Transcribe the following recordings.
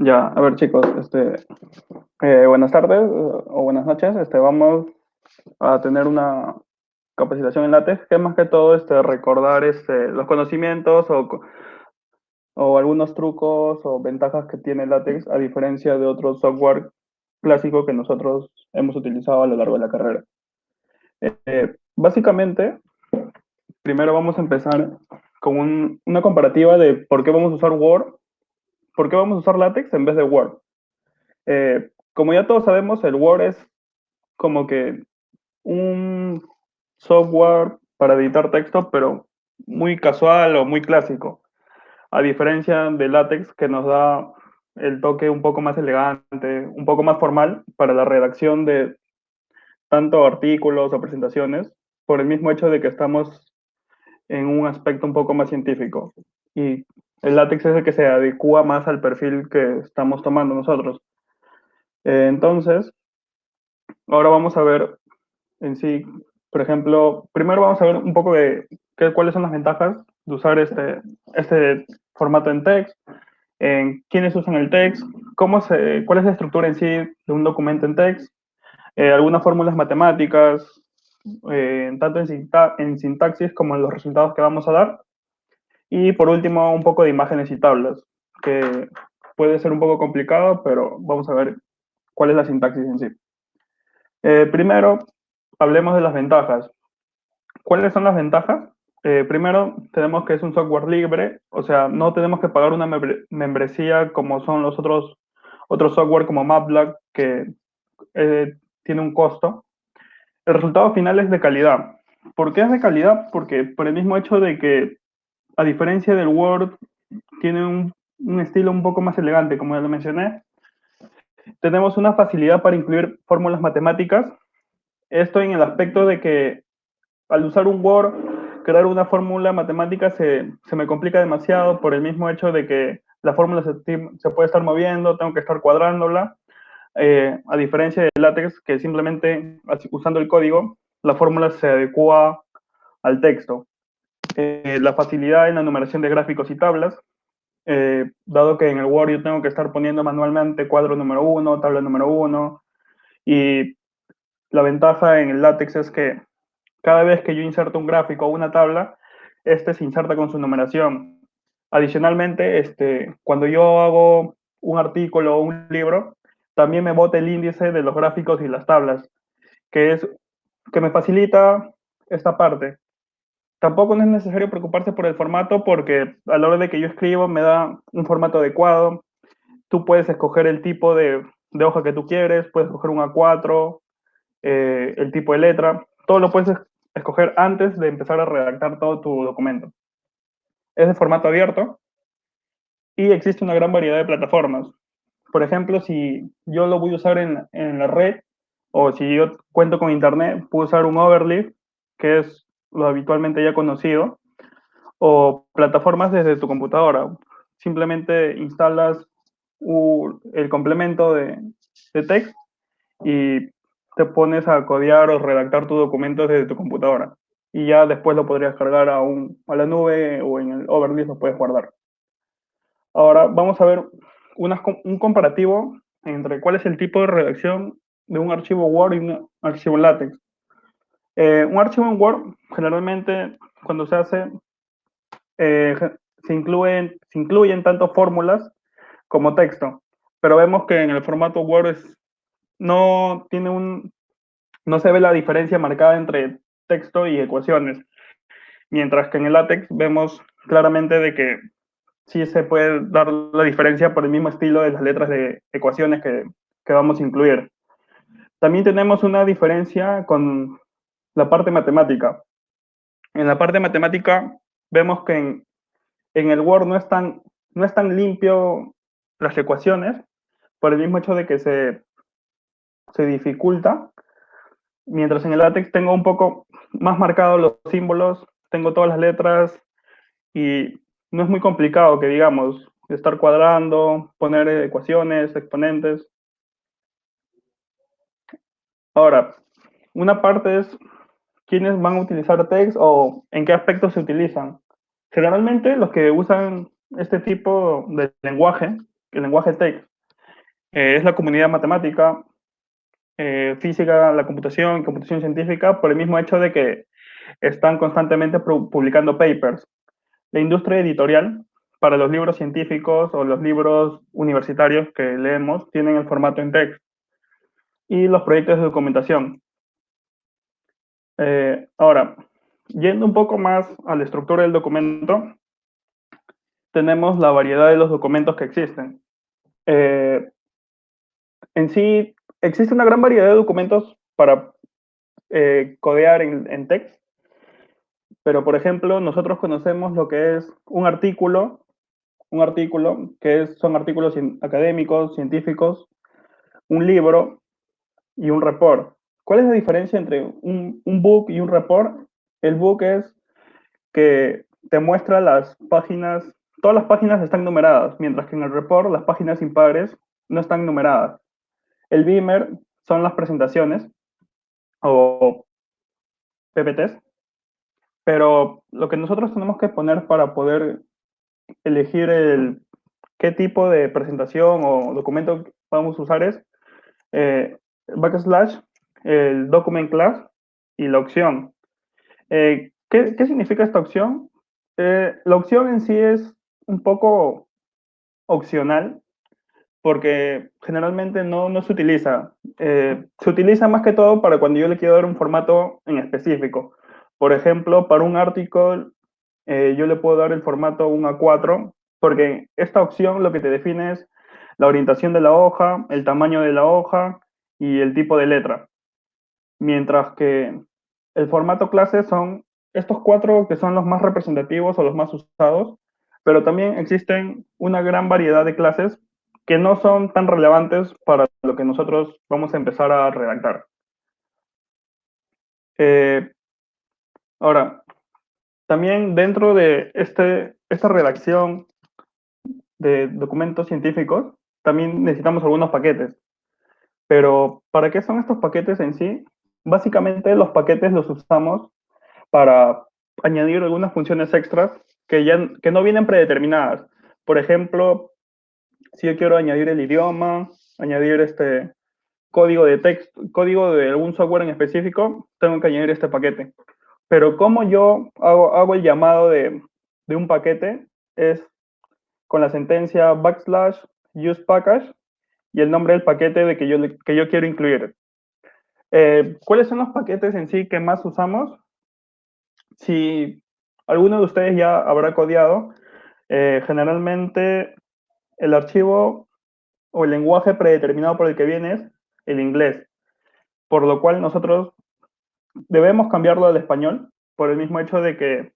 Ya, a ver chicos, buenas tardes o buenas noches. Vamos a tener una capacitación en LaTeX que es más que todo recordar los conocimientos o algunos trucos o ventajas que tiene LaTeX a diferencia de otro software clásico que nosotros hemos utilizado a lo largo de la carrera. Básicamente, primero vamos a empezar con una comparativa de por qué vamos a usar Word, por qué vamos a usar LaTeX en vez de Word. Como ya todos sabemos, el Word es como que un software para editar texto, pero muy casual o muy clásico, a diferencia de LaTeX que nos da el toque un poco más elegante, un poco más formal para la redacción de tanto artículos o presentaciones, por el mismo hecho de que estamos en un aspecto un poco más científico. Y el LaTeX es el que se adecua más al perfil que estamos tomando nosotros. Entonces, ahora vamos a ver en sí, por ejemplo, primero vamos a ver un poco de cuáles son las ventajas de usar este formato en text, en quiénes usan el text, cuál es la estructura en sí de un documento en text, algunas fórmulas matemáticas, tanto en sintaxis como en los resultados que vamos a dar, y por último un poco de imágenes y tablas, que puede ser un poco complicado, pero vamos a ver cuál es la sintaxis en sí. Primero, hablemos de las ventajas. ¿Cuáles son las ventajas? Primero, tenemos que es un software libre, o sea, no tenemos que pagar una membresía como son los otros software como MATLAB, que tiene un costo. El resultado final es de calidad. ¿Por qué es de calidad? Porque por el mismo hecho de que, a diferencia del Word, tiene un estilo un poco más elegante, como ya lo mencioné. Tenemos una facilidad para incluir fórmulas matemáticas. Esto en el aspecto de que al usar un Word, crear una fórmula matemática se me complica demasiado por el mismo hecho de que la fórmula se puede estar moviendo, tengo que estar cuadrándola, a diferencia de LaTeX, que simplemente usando el código, la fórmula se adecua al texto. La facilidad en la numeración de gráficos y tablas, dado que en el Word yo tengo que estar poniendo manualmente cuadro número uno, tabla número uno, y la ventaja en el LaTeX es que cada vez que yo inserto un gráfico o una tabla, este se inserta con su numeración. Adicionalmente, cuando yo hago un artículo o un libro, también me bota el índice de los gráficos y las tablas, que es que me facilita esta parte. Tampoco no es necesario preocuparse por el formato porque a la hora de que yo escribo me da un formato adecuado. Tú puedes escoger el tipo de hoja que tú quieres, puedes escoger un A4, el tipo de letra, todo lo puedes escoger antes de empezar a redactar todo tu documento. Es de formato abierto y existe una gran variedad de plataformas. Por ejemplo, si yo lo voy a usar en la red o si yo cuento con internet, puedo usar un Overleaf, que es lo habitualmente ya conocido, o plataformas desde tu computadora. Simplemente instalas el complemento de text y te pones a codear o redactar tu documento desde tu computadora. Y ya después lo podrías cargar a la nube o en el Overleaf lo puedes guardar. Ahora vamos a ver un comparativo entre cuál es el tipo de redacción de un archivo Word y un archivo LaTeX. Un archivo en Word, generalmente, cuando se hace, eh, se incluyen tanto fórmulas como texto, pero vemos que en el formato Word no tiene no se ve la diferencia marcada entre texto y ecuaciones, mientras que en el LaTeX vemos claramente de que sí se puede dar la diferencia por el mismo estilo de las letras de ecuaciones que vamos a incluir. También tenemos una diferencia con la parte matemática. En la parte matemática vemos que en el Word no es tan limpio las ecuaciones por el mismo hecho de que se dificulta. Mientras en el látex tengo un poco más marcados los símbolos, tengo todas las letras y no es muy complicado que digamos estar cuadrando, poner ecuaciones, exponentes. Ahora, una parte es quiénes van a utilizar text o en qué aspectos se utilizan. Generalmente los que usan este tipo de lenguaje el lenguaje text es la comunidad matemática, física, la computación, computación científica, por el mismo hecho de que están constantemente publicando papers. La industria editorial para los libros científicos o los libros universitarios que leemos tienen el formato en text y los proyectos de documentación. Ahora, yendo un poco más a la estructura del documento, tenemos la variedad de los documentos que existen. En sí, existe una gran variedad de documentos para codear en text, pero por ejemplo, nosotros conocemos lo que es un artículo son artículos académicos, científicos, un libro y un report. ¿Cuál es la diferencia entre un book y un report? El book es que te muestra las páginas, todas las páginas están numeradas, mientras que en el report las páginas impares no están numeradas. El Beamer son las presentaciones o PPTs, pero lo que nosotros tenemos que poner para poder elegir qué tipo de presentación o documento vamos a usar es backslash, el document class y la opción. ¿Qué significa esta opción? La opción en sí es un poco opcional porque generalmente no se utiliza. Se utiliza más que todo para cuando yo le quiero dar un formato en específico. Por ejemplo, para un artículo, yo le puedo dar el formato un A4, porque esta opción lo que te define es la orientación de la hoja, el tamaño de la hoja y el tipo de letra. Mientras que el formato clase son estos cuatro que son los más representativos o los más usados, pero también existen una gran variedad de clases que no son tan relevantes para lo que nosotros vamos a empezar a redactar. Eh, Ahora, también dentro de esta redacción de documentos científicos, también necesitamos algunos paquetes. Pero, ¿para qué son estos paquetes en sí? Básicamente los paquetes los usamos para añadir algunas funciones extras que no vienen predeterminadas. Por ejemplo, si yo quiero añadir el idioma, añadir este código de texto, código de algún software en específico, tengo que añadir este paquete. Pero cómo yo hago el llamado de un paquete es con la sentencia backslash use package y el nombre del paquete que yo quiero incluir. ¿Cuáles son los paquetes en sí que más usamos? Si alguno de ustedes ya habrá codeado, generalmente el archivo o el lenguaje predeterminado por el que viene es el inglés, por lo cual nosotros debemos cambiarlo al español por el mismo hecho de que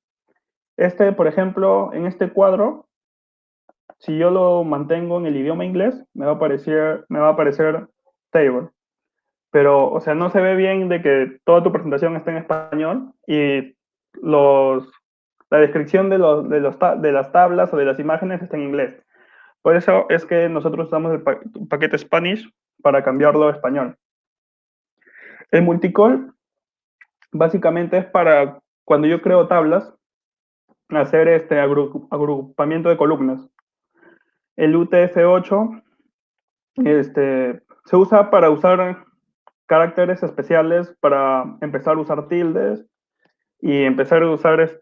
por ejemplo, en este cuadro, si yo lo mantengo en el idioma inglés, me va a aparecer table. Pero, o sea, no se ve bien de que toda tu presentación esté en español y los, la descripción de las tablas o de las imágenes está en inglés. Por eso es que nosotros usamos el paquete Spanish para cambiarlo a español. El multicol básicamente es para cuando yo creo tablas, hacer este agrupamiento de columnas. El UTF-8 se usa para usar caracteres especiales, para empezar a usar tildes y empezar a usar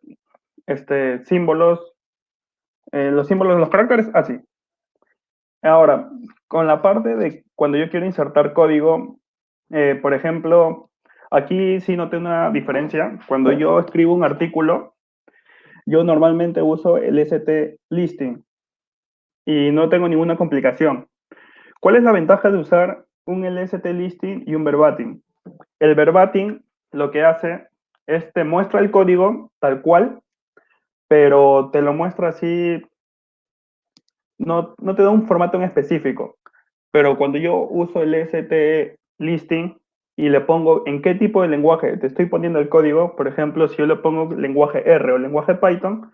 símbolos, los símbolos de los caracteres, así. Ahora, con la parte de cuando yo quiero insertar código, por ejemplo, aquí sí noté una diferencia. Cuando yo escribo un artículo, yo normalmente uso el ST listing y no tengo ninguna complicación. ¿Cuál es la ventaja de usar un LST listing y un verbatim? El verbatim lo que hace es te muestra el código tal cual, pero te lo muestra así, no te da un formato en específico. Pero cuando yo uso el ST listing y le pongo en qué tipo de lenguaje te estoy poniendo el código, por ejemplo, si yo le pongo lenguaje R o lenguaje Python,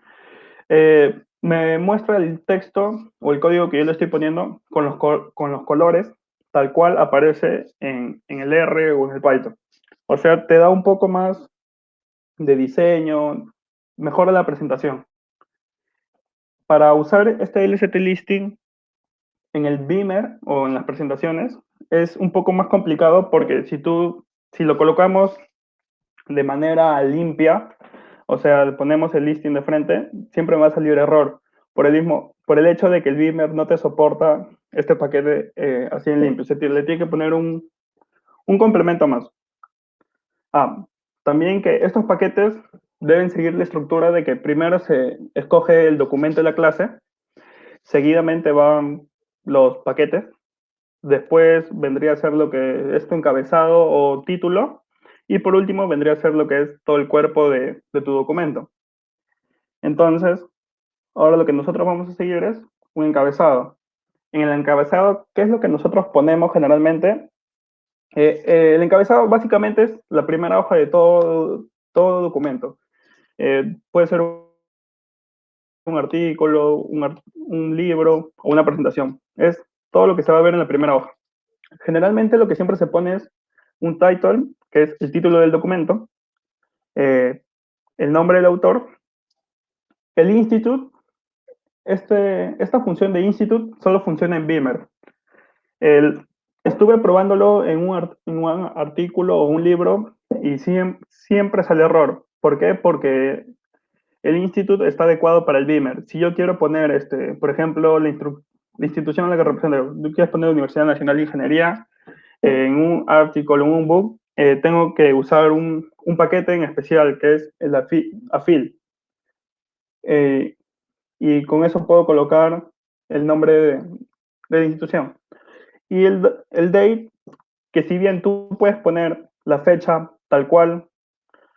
me muestra el texto o el código que yo le estoy poniendo con los colores tal cual aparece en el R o en el Python. O sea, te da un poco más de diseño, mejora la presentación. Para usar este LST listing, en el Beamer o en las presentaciones es un poco más complicado porque si lo colocamos de manera limpia, o sea, ponemos el listing de frente, siempre va a salir error por el hecho de que el Beamer no te soporta este paquete así en limpio. Le tiene que poner un complemento más. Ah, también que estos paquetes deben seguir la estructura de que primero se escoge el documento de la clase, seguidamente van los paquetes, después vendría a ser lo que es tu encabezado o título, y por último vendría a ser lo que es todo el cuerpo de tu documento. Entonces, ahora lo que nosotros vamos a seguir es un encabezado. En el encabezado, ¿qué es lo que nosotros ponemos generalmente? El encabezado básicamente es la primera hoja de todo documento. Puede ser un artículo, un libro o una presentación. Es todo lo que se va a ver en la primera hoja. Generalmente lo que siempre se pone es un title, que es el título del documento, eh, el nombre del autor, el institute. Esta función de institute solo funciona en Beamer. El, Estuve probándolo en un artículo o un libro y siempre sale error. ¿Por qué? Porque el instituto está adecuado para el Beamer. Si yo quiero poner, por ejemplo, la institución en la que represento, tú quieres poner Universidad Nacional de Ingeniería, en un artículo, en un book, tengo que usar un paquete en especial que es el AFIL. Eh, y con eso puedo colocar el nombre de la institución. Y el date, que si bien tú puedes poner la fecha tal cual,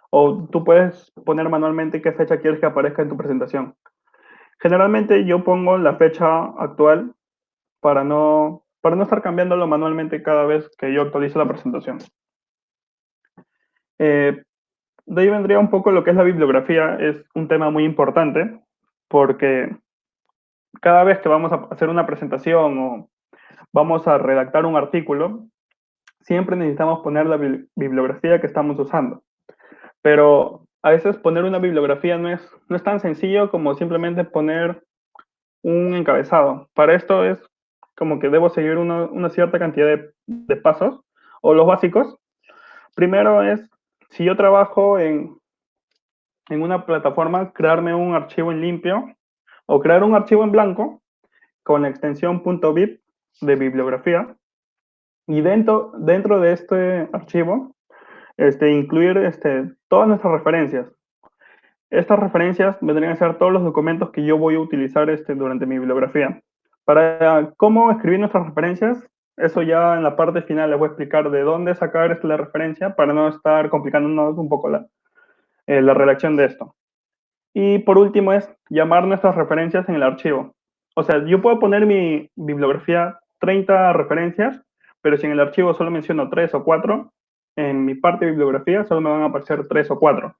o tú puedes poner manualmente qué fecha quieres que aparezca en tu presentación. Generalmente yo pongo la fecha actual para no estar cambiándolo manualmente cada vez que yo actualizo la presentación. Eh, de ahí vendría un poco lo que es la bibliografía, es un tema muy importante porque cada vez que vamos a hacer una presentación o vamos a redactar un artículo, siempre necesitamos poner la bibliografía que estamos usando. Pero a veces poner una bibliografía no es tan sencillo como simplemente poner un encabezado. Para esto es como que debo seguir una cierta cantidad de pasos o los básicos. Primero es, si yo trabajo en una plataforma, crearme un archivo en limpio o crear un archivo en blanco con la extensión .bib de bibliografía y dentro de este archivo incluir todas nuestras referencias. Estas referencias vendrían a ser todos los documentos que yo voy a utilizar durante mi bibliografía. Para cómo escribir nuestras referencias, eso ya en la parte final les voy a explicar de dónde sacar la referencia para no estar complicándonos un poco la redacción de esto. Y por último es llamar nuestras referencias en el archivo. O sea, yo puedo poner mi bibliografía 30 referencias, pero si en el archivo solo menciono 3 o 4, en mi parte de bibliografía solo me van a aparecer 3 o 4.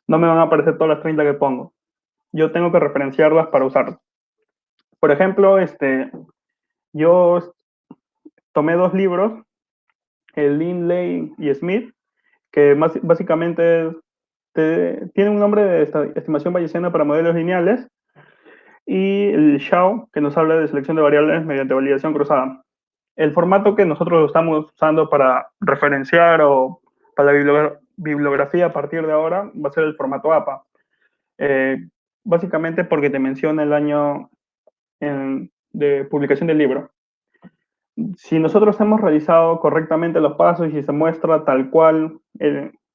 No me van a aparecer todas las 30 que pongo. Yo tengo que referenciarlas para usarlas. Por ejemplo, yo tomé dos libros, el Lindley y Smith, que básicamente tienen un nombre de estimación bayesiana para modelos lineales, y el Shao, que nos habla de selección de variables mediante validación cruzada. El formato que nosotros estamos usando para referenciar o para la bibliografía a partir de ahora va a ser el formato APA. Eh, Básicamente porque te menciona el año de publicación del libro. Si nosotros hemos realizado correctamente los pasos y si se muestra tal cual,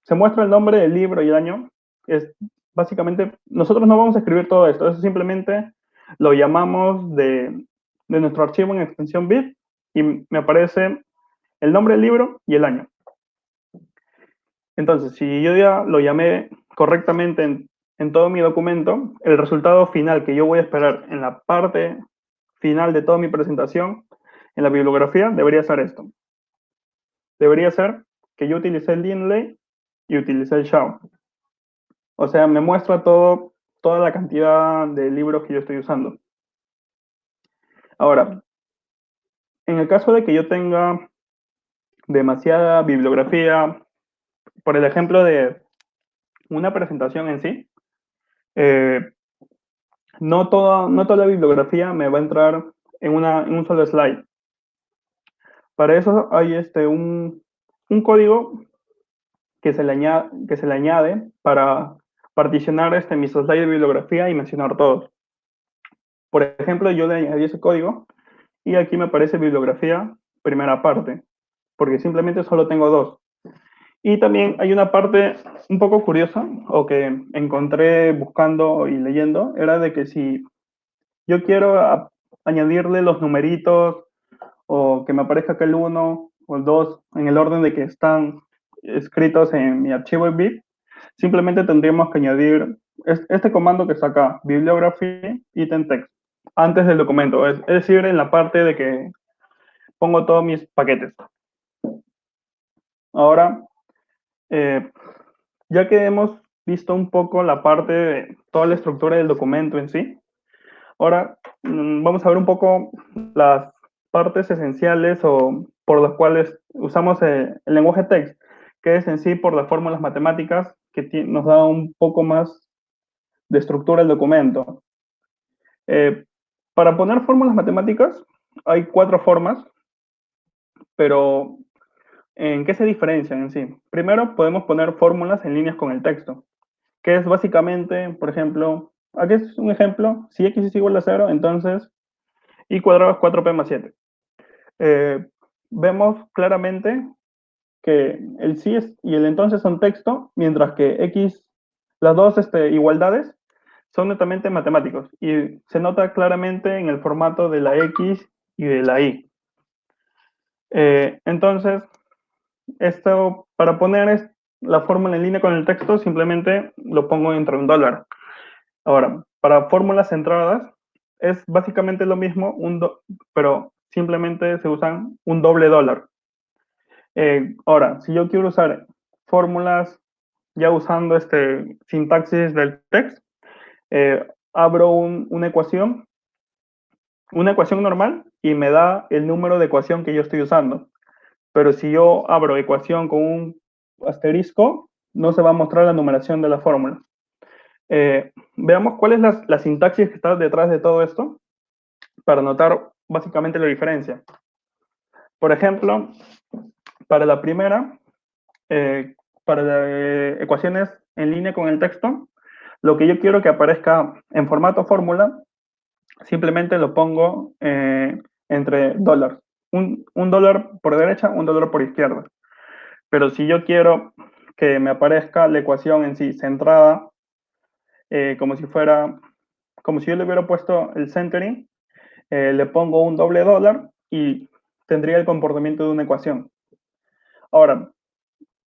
se muestra el nombre del libro y el año, es básicamente, nosotros no vamos a escribir todo esto, eso simplemente lo llamamos de nuestro archivo en extensión bit y me aparece el nombre del libro y el año. Entonces, si yo ya lo llamé correctamente en todo mi documento, el resultado final que yo voy a esperar en la parte final de toda mi presentación, en la bibliografía, debería ser esto. Debería ser que yo utilicé el Lindley y utilicé el Shaw. O sea, me muestra toda la cantidad de libros que yo estoy usando. Ahora, en el caso de que yo tenga demasiada bibliografía, por el ejemplo de una presentación en sí, eh, no toda la bibliografía me va a entrar en un solo slide. Para eso hay un código que se le añade para particionar mis slides de bibliografía y mencionar todos. Por ejemplo, yo le añadí ese código y aquí me aparece bibliografía primera parte, porque simplemente solo tengo dos. Y también hay una parte un poco curiosa, o que encontré buscando y leyendo, era de que si yo quiero añadirle los numeritos o que me aparezca que el uno o el 2 en el orden de que están escritos en mi archivo en bit, simplemente tendríamos que añadir este comando que está acá, bibliography item text, antes del documento, es decir, en la parte de que pongo todos mis paquetes. Ahora, eh, ya que hemos visto un poco la parte de toda la estructura del documento en sí, ahora vamos a ver un poco las partes esenciales o por las cuales usamos el lenguaje text, que es en sí por las fórmulas matemáticas que nos da un poco más de estructura el documento. Eh, para poner fórmulas matemáticas hay cuatro formas, pero ¿en qué se diferencian en sí? Primero, podemos poner fórmulas en líneas con el texto, que es básicamente, por ejemplo, aquí es un ejemplo, si x es igual a 0, entonces y cuadrado es 4p más 7. Eh, Vemos claramente que el sí y el entonces son texto, mientras que x, las dos igualdades son netamente matemáticos y se nota claramente en el formato de la x y de la y. Entonces, esto para poner la fórmula en línea con el texto, simplemente lo pongo entre un dólar. Ahora, para fórmulas centradas, es básicamente lo mismo, pero simplemente se usan un doble dólar. Ahora, si yo quiero usar fórmulas ya usando sintaxis del text, abro una ecuación normal y me da el número de ecuación que yo estoy usando. Pero si yo abro ecuación con un asterisco, no se va a mostrar la numeración de la fórmula. Veamos cuál es la sintaxis que está detrás de todo esto para notar básicamente la diferencia. Por ejemplo, para la primera, para ecuaciones en línea con el texto, lo que yo quiero que aparezca en formato fórmula, simplemente lo pongo entre dólares. Un dólar por derecha, un dólar por izquierda. Pero si yo quiero que me aparezca la ecuación en sí centrada, como como si yo le hubiera puesto el centering, le pongo un doble dólar y tendría el comportamiento de una ecuación. Ahora,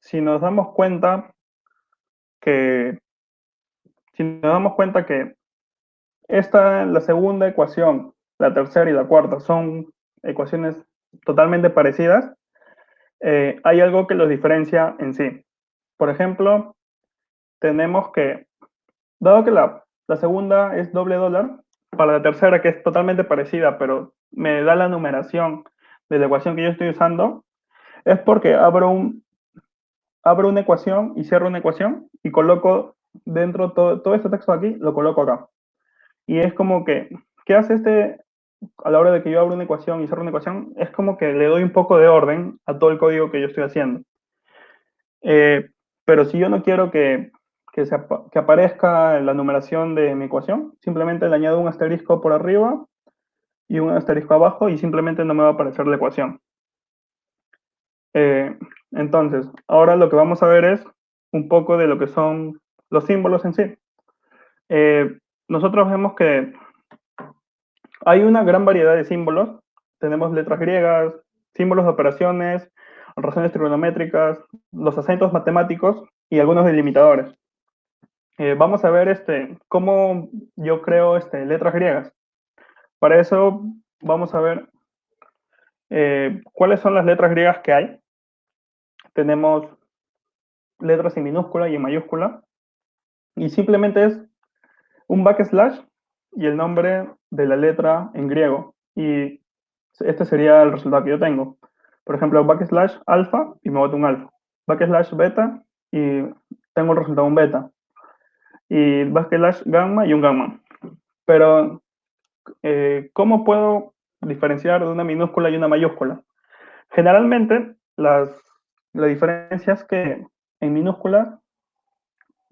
si nos damos cuenta que, si nos damos cuenta que la segunda ecuación, la tercera y la cuarta son ecuaciones totalmente parecidas, hay algo que los diferencia en sí. Por ejemplo, tenemos que, dado que la segunda es doble dólar, para la tercera, que es totalmente parecida, pero me da la numeración de la ecuación que yo estoy usando, es porque abro una ecuación y cierro una ecuación y coloco dentro todo este texto aquí, lo coloco acá. Y es como que, ¿qué hace a la hora de que yo abro una ecuación y cierro una ecuación? Es como que le doy un poco de orden a todo el código que yo estoy haciendo. Pero si yo no quiero que aparezca la numeración de mi ecuación, simplemente le añado un asterisco por arriba y un asterisco abajo y simplemente no me va a aparecer la ecuación. Eh, entonces, ahora lo que vamos a ver es un poco de lo que son los símbolos en sí. Nosotros vemos que hay una gran variedad de símbolos. Tenemos letras griegas, símbolos de operaciones, razones trigonométricas, los acentos matemáticos y algunos delimitadores. Vamos a ver cómo yo creo letras griegas. Para eso vamos a ver cuáles son las letras griegas que hay. Tenemos letras en minúscula y en mayúscula. Y simplemente es un backslash y el nombre de la letra en griego. Y este sería el resultado que yo tengo. Por ejemplo, backslash alfa y me boto un alfa. Backslash beta y tengo el resultado un beta. Y backslash gamma y un gamma. Pero, ¿cómo puedo diferenciar de una minúscula y una mayúscula. Generalmente, la diferencia es que en minúscula,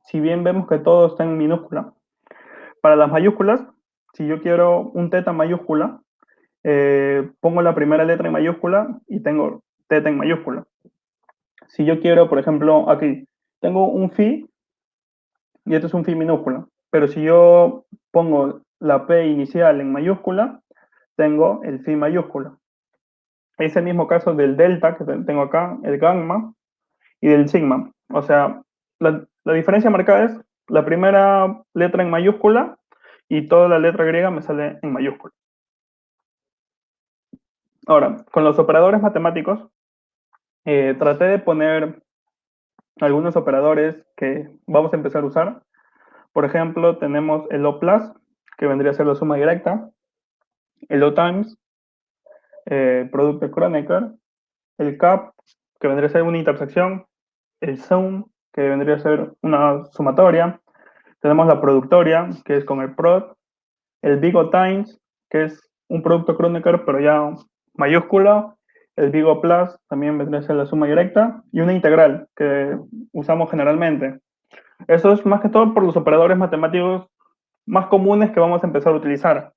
si bien vemos que todo está en minúscula, para las mayúsculas, si yo quiero un teta mayúscula, pongo la primera letra en mayúscula y tengo teta en mayúscula. Si yo quiero, por ejemplo, aquí, tengo un phi y esto es un phi minúscula, pero si yo pongo la P inicial en mayúscula, tengo el phi mayúscula. Es el mismo caso del delta que tengo acá, el gamma, y del sigma. O sea, la diferencia marcada es la primera letra en mayúscula y toda la letra griega me sale en mayúscula. Ahora, con los operadores matemáticos, traté de poner algunos operadores que vamos a empezar a usar. Por ejemplo, tenemos el O+, que vendría a ser la suma directa, el O times, producto de Kronecker, el cap, que vendría a ser una intersección, el sum, que vendría a ser una sumatoria, tenemos la productoria, que es con el prod, el big O times, que es un producto Kronecker, pero ya mayúscula, el big O plus también vendría a ser la suma directa, y una integral, que usamos generalmente. Eso es más que todo por los operadores matemáticos más comunes que vamos a empezar a utilizar.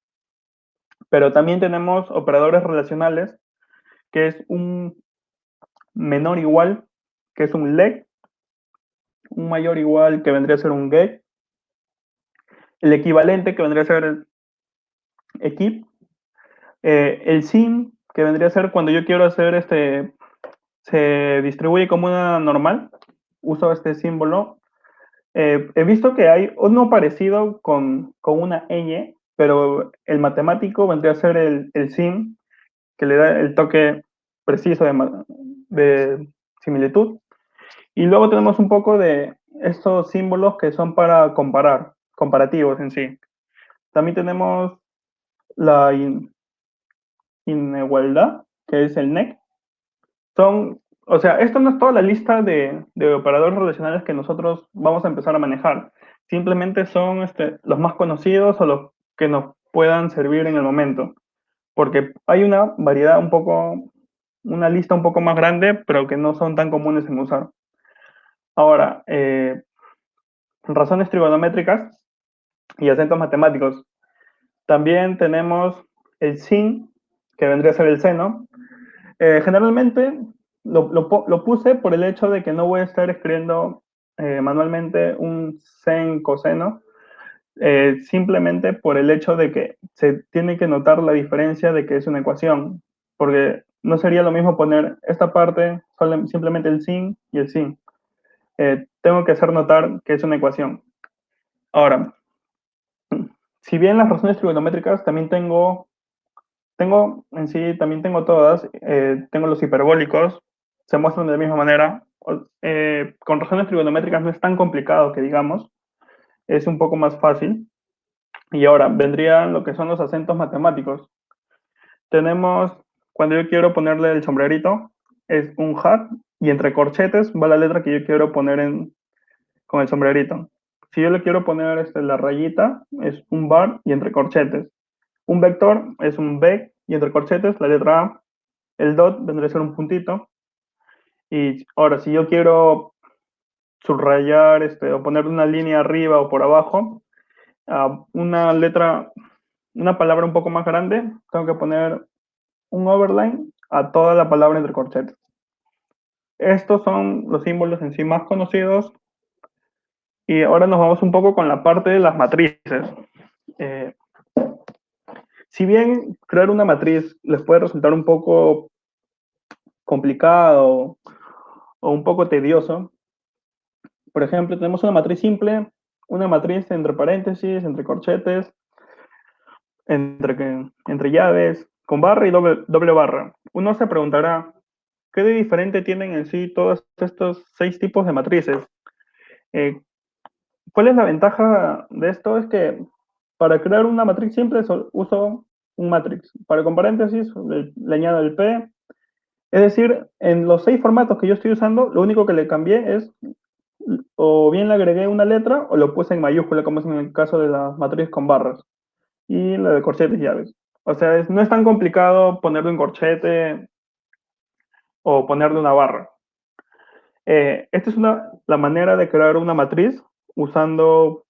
Pero también tenemos operadores relacionales, que es un menor igual, que es un leg, un mayor igual, que vendría a ser un get, el equivalente, que vendría a ser el equip, el sim, que vendría a ser cuando yo quiero hacer se distribuye como una normal, uso este símbolo. He visto que hay uno parecido con una ñ, pero el matemático vendría a ser el sim, que le da el toque preciso de similitud. Y luego tenemos un poco de estos símbolos que son para comparar, comparativos en sí. También tenemos la inigualdad, que es el NEC. O sea, esto no es toda la lista de operadores relacionales que nosotros vamos a empezar a manejar. Simplemente son los más conocidos o los que nos puedan servir en el momento. Porque hay una variedad un poco, una lista un poco más grande, pero que no son tan comunes en usar. Ahora, razones trigonométricas y acentos matemáticos. También tenemos el sin, que vendría a ser el seno. Generalmente lo puse por el hecho de que no voy a estar escribiendo manualmente un sen coseno, simplemente por el hecho de que se tiene que notar la diferencia de que es una ecuación, porque no sería lo mismo poner esta parte, simplemente el sin y el sin. Tengo que hacer notar que es una ecuación. Ahora, si bien las razones trigonométricas también tengo en sí, también tengo todas, tengo los hiperbólicos, se muestran de la misma manera. Con razones trigonométricas no es tan complicado que digamos, es un poco más fácil. Y ahora vendrían lo que son los acentos matemáticos. Tenemos, cuando yo quiero ponerle el sombrerito, es un hat y entre corchetes va la letra que yo quiero poner con el sombrerito. Si yo le quiero poner la rayita, es un bar y entre corchetes. Un vector es un vec y entre corchetes la letra A. El dot vendría a ser un puntito. Y ahora, si yo quiero subrayar o poner una línea arriba o por abajo, una letra, una palabra un poco más grande, tengo que poner un overline a toda la palabra entre corchetes. Estos son los símbolos en sí más conocidos. Y ahora nos vamos un poco con la parte de las matrices. Eh, si bien crear una matriz les puede resultar un poco complicado o un poco tedioso, por ejemplo, tenemos una matriz simple, una matriz entre paréntesis, entre corchetes, entre llaves, con barra y doble barra. Uno se preguntará, ¿qué de diferente tienen en sí todos estos 6 tipos de matrices? Eh, ¿Cuál es la ventaja de esto? Es que para crear una matriz simple uso un matrix. Para con paréntesis le añado el P. Es decir, en los 6 formatos que yo estoy usando, lo único que le cambié es o bien le agregué una letra o lo puse en mayúscula, como es en el caso de las matrices con barras y la de corchetes y llaves. O sea, no es tan complicado ponerle un corchete o ponerle una barra. Esta es la manera de crear una matriz usando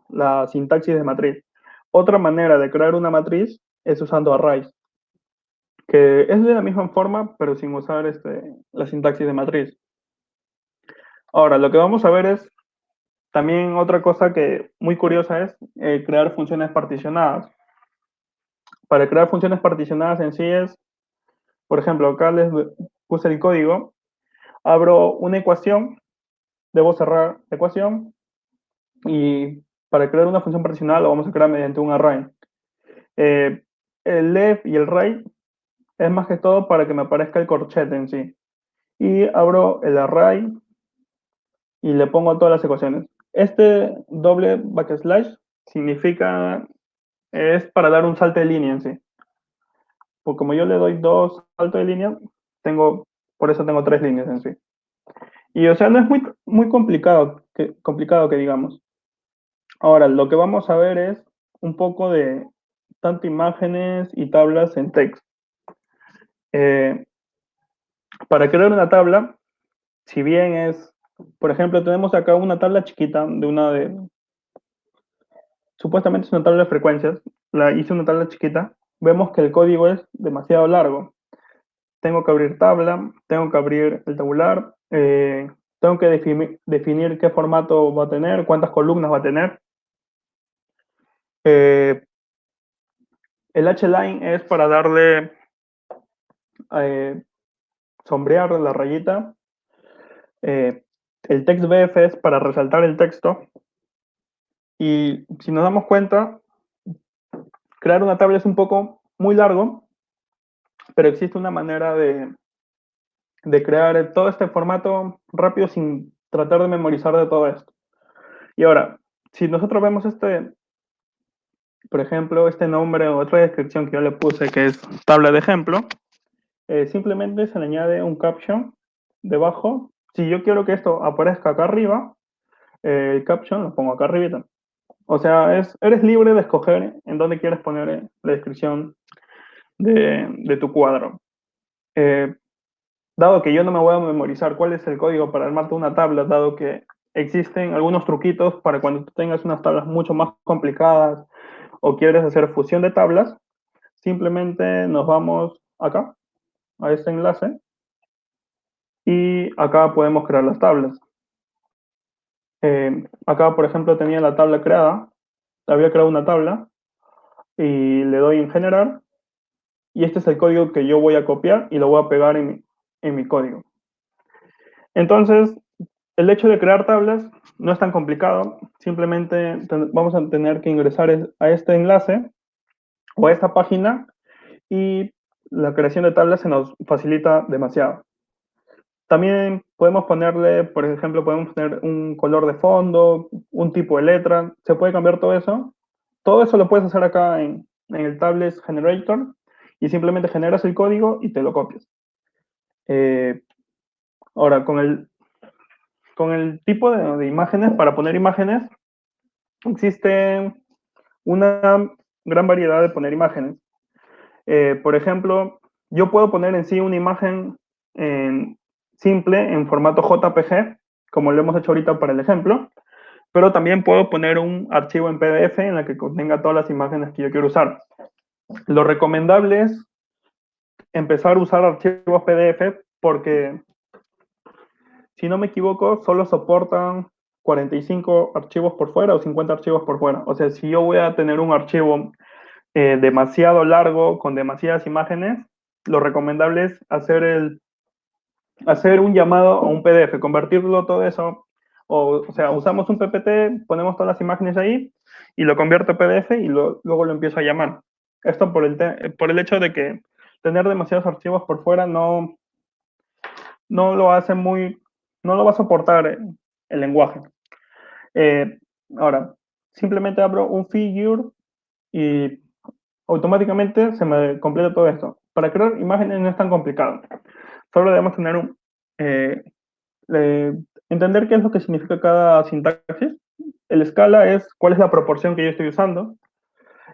la sintaxis de matriz. Otra manera de crear una matriz es usando arrays, que es de la misma forma, pero sin usar la sintaxis de matriz. Ahora, lo que vamos a ver es también otra cosa que muy curiosa es crear funciones particionadas. Para crear funciones particionadas en sí es, por ejemplo, acá les puse el código, abro una ecuación, debo cerrar la ecuación y para crear una función particional lo vamos a crear mediante un array. Eh, el left y el right es más que todo para que me aparezca el corchete en sí. Y abro el array y le pongo todas las ecuaciones. Este doble backslash significa, es para dar un salto de línea en sí. Pues como yo le doy dos saltos de línea, por eso tengo tres líneas en sí. Y o sea, no es muy complicado que digamos. Ahora, lo que vamos a ver es un poco de tanto imágenes y tablas en text. Eh, para crear una tabla, si bien es, por ejemplo, tenemos acá una tabla chiquita supuestamente es una tabla de frecuencias, la hice una tabla chiquita, vemos que el código es demasiado largo. Tengo que abrir tabla, tengo que abrir el tabular, tengo que definir qué formato va a tener, cuántas columnas va a tener. Eh, el H-line es para darle, eh, sombrear la rayita. Eh, el text-bf es para resaltar el texto. Y si nos damos cuenta, crear una tabla es un poco muy largo, pero existe una manera de crear todo este formato rápido sin tratar de memorizar de todo esto. Y ahora, si nosotros vemos por ejemplo, este nombre o otra descripción que yo le puse, que es tabla de ejemplo, simplemente se le añade un caption debajo. Si yo quiero que esto aparezca acá arriba, el caption lo pongo acá arriba. O sea, eres libre de escoger en dónde quieres poner la descripción de tu cuadro. Eh, Dado que yo no me voy a memorizar cuál es el código para armarte una tabla, dado que existen algunos truquitos para cuando tú tengas unas tablas mucho más complicadas o quieres hacer fusión de tablas, simplemente nos vamos acá, a este enlace, y acá podemos crear las tablas. Acá, por ejemplo, tenía la tabla creada, había creado una tabla, y le doy en generar, y este es el código que yo voy a copiar y lo voy a pegar en mi código. Entonces, el hecho de crear tablas no es tan complicado, simplemente vamos a tener que ingresar a este enlace o a esta página y la creación de tablas se nos facilita demasiado. También podemos ponerle, por ejemplo, podemos poner un color de fondo, un tipo de letra, se puede cambiar todo eso. Todo eso lo puedes hacer acá en el Tables Generator y simplemente generas el código y te lo copias. Eh, Ahora, con el tipo de imágenes, para poner imágenes, existe una gran variedad de poner imágenes. Por ejemplo, yo puedo poner en sí una imagen simple en formato JPG, como lo hemos hecho ahorita para el ejemplo, pero también puedo poner un archivo en PDF en la que contenga todas las imágenes que yo quiero usar. Lo recomendable es empezar a usar archivos PDF porque, si no me equivoco, solo soportan 45 archivos por fuera o 50 archivos por fuera. O sea, si yo voy a tener un archivo demasiado largo, con demasiadas imágenes, lo recomendable es hacer un llamado a un PDF, convertirlo todo eso, o sea, usamos un PPT, ponemos todas las imágenes ahí y lo convierto a PDF y luego lo empiezo a llamar. Esto por el hecho de que tener demasiados archivos por fuera no lo hace no lo va a soportar el lenguaje. Eh, Ahora, simplemente abro un figure y automáticamente se me completa todo esto. Para crear imágenes no es tan complicado. Solo debemos eh, entender qué es lo que significa cada sintaxis. El escala es cuál es la proporción que yo estoy usando.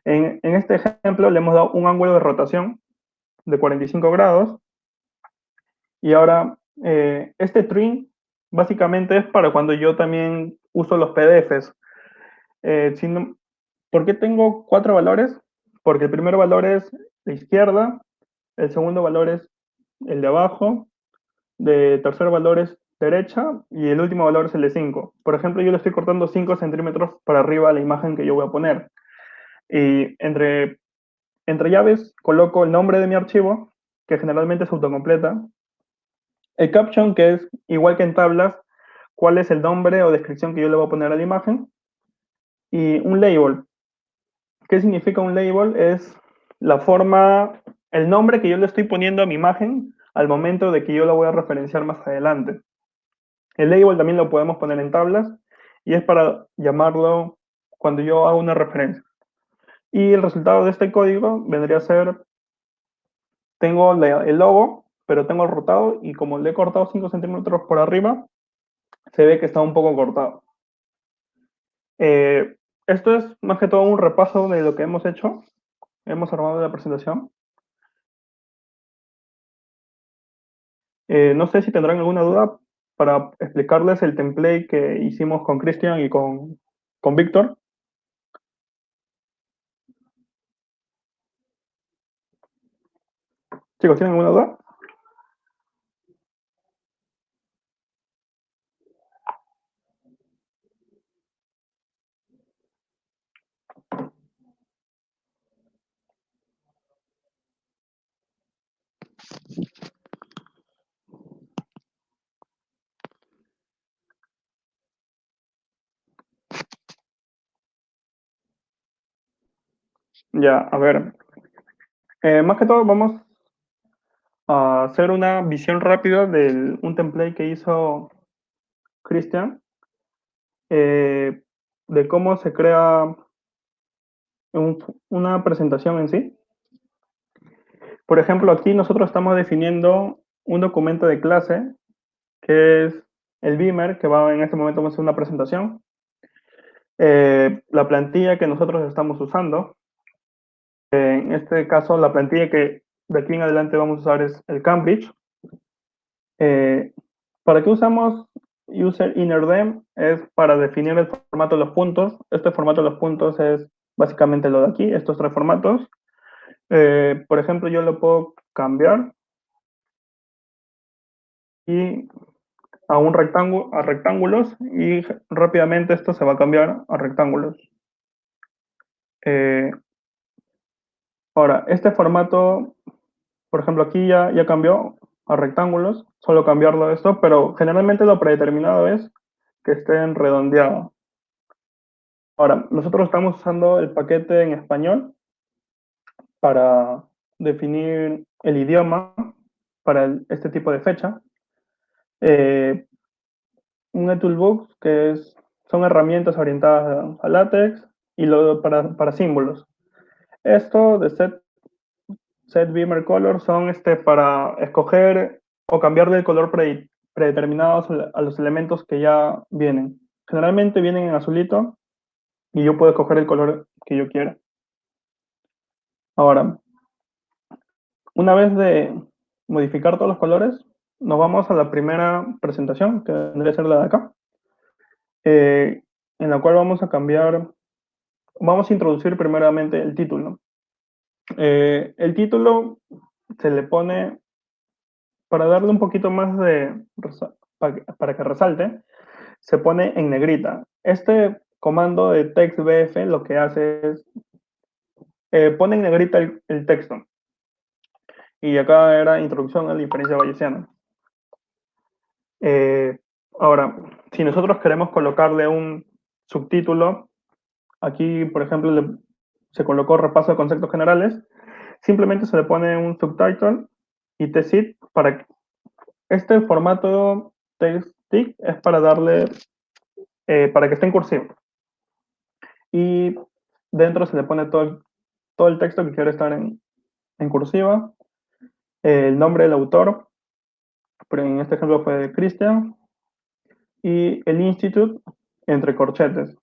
En este ejemplo le hemos dado un ángulo de rotación de 45 grados y ahora este trim básicamente es para cuando yo también uso los PDFs. Si no- ¿Por qué tengo cuatro valores? Porque el primer valor es la izquierda, el segundo valor es el de abajo, de tercer valor es derecha y el último valor es el de 5. Por ejemplo, yo le estoy cortando 5 centímetros para arriba a la imagen que yo voy a poner. Y entre llaves coloco el nombre de mi archivo, que generalmente se autocompleta, el caption, que es igual que en tablas, cuál es el nombre o descripción que yo le voy a poner a la imagen, y un label. ¿Qué significa un label? Es la forma, el nombre que yo le estoy poniendo a mi imagen al momento de que yo la voy a referenciar más adelante. El label también lo podemos poner en tablas y es para llamarlo cuando yo hago una referencia. Y el resultado de este código vendría a ser, tengo el logo, pero tengo el rotado y como le he cortado 5 centímetros por arriba, se ve que está un poco cortado. Eh, Esto es más que todo un repaso de lo que hemos hecho, hemos armado la presentación. No sé si tendrán alguna duda para explicarles el template que hicimos con Cristian y con Víctor. Chicos, ¿tienen alguna duda? Ya, a ver. Más que todo vamos a hacer una visión rápida de un template que hizo Cristian, eh, de cómo se crea una presentación en sí. Por ejemplo, aquí nosotros estamos definiendo un documento de clase que es el Beamer, que va en este momento vamos a hacer una presentación. La plantilla que nosotros estamos usando. En este caso, la plantilla que de aquí en adelante vamos a usar es el Cambridge. Eh, ¿Para qué usamos user innerdem? Es para definir el formato de los puntos. Este formato de los puntos es básicamente lo de aquí, estos tres formatos. Por ejemplo, yo lo puedo cambiar y a un rectángulo, a rectángulos y rápidamente esto se va a cambiar a rectángulos. Eh, Ahora, este formato, por ejemplo, aquí ya cambió a rectángulos, solo cambiarlo de esto, pero generalmente lo predeterminado es que estén redondeados. Ahora, nosotros estamos usando el paquete en español para definir el idioma para este tipo de fecha. Eh, un toolbox son herramientas orientadas a látex y luego para símbolos. Esto de set beamer color son para escoger o cambiarle el color predeterminado a los elementos que ya vienen. Generalmente vienen en azulito y yo puedo escoger el color que yo quiera. Ahora, una vez de modificar todos los colores, nos vamos a la primera presentación, que vendría a ser la de acá, en la cual vamos a introducir primeramente el título. El título se le pone, para darle un poquito más para que resalte, se pone en negrita. Este comando de textbf lo que hace es, pone en negrita el texto. Y acá era introducción a la inferencia bayesiana. Eh, Ahora, si nosotros queremos colocarle un subtítulo, aquí, por ejemplo, se colocó repaso de conceptos generales, simplemente se le pone un subtitle y tsit para que este formato TextTick es para darle, para que esté en cursivo. Y dentro se le pone todo el texto que quiere estar en cursiva, el nombre del autor, pero en este ejemplo fue de Christian, y el institute entre corchetes.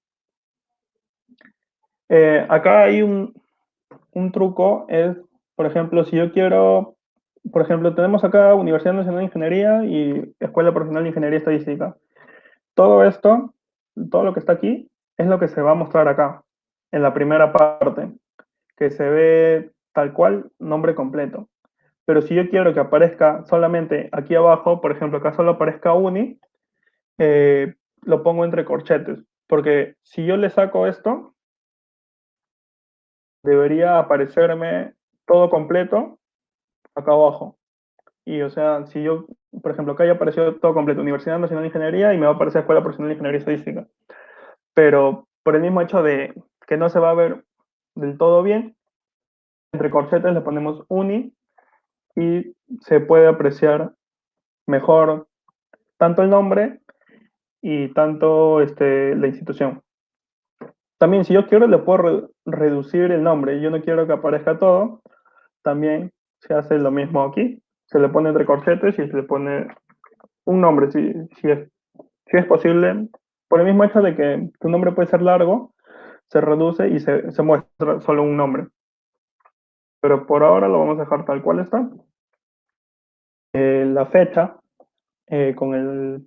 Acá hay un truco es, por ejemplo, si yo quiero, por ejemplo, tenemos acá Universidad Nacional de Ingeniería y Escuela Profesional de Ingeniería Estadística. Todo esto, todo lo que está aquí, es lo que se va a mostrar acá, en la primera parte, que se ve tal cual, nombre completo. Pero si yo quiero que aparezca solamente aquí abajo, por ejemplo, acá solo aparezca uni, lo pongo entre corchetes. Porque si yo le saco esto, debería aparecerme todo completo acá abajo. Y o sea, si yo, por ejemplo, acá ya apareció todo completo, Universidad Nacional de Ingeniería y me va a aparecer Escuela Profesional de Ingeniería Estadística. Pero por el mismo hecho de que no se va a ver del todo bien, entre corchetes le ponemos uni y se puede apreciar mejor tanto el nombre y tanto la institución. También si yo quiero le puedo reducir el nombre, yo no quiero que aparezca todo, también se hace lo mismo aquí, se le pone entre corchetes y se le pone un nombre, si es posible, por el mismo hecho de que tu nombre puede ser largo, se reduce y se muestra solo un nombre. Pero por ahora lo vamos a dejar tal cual está. La fecha, con el...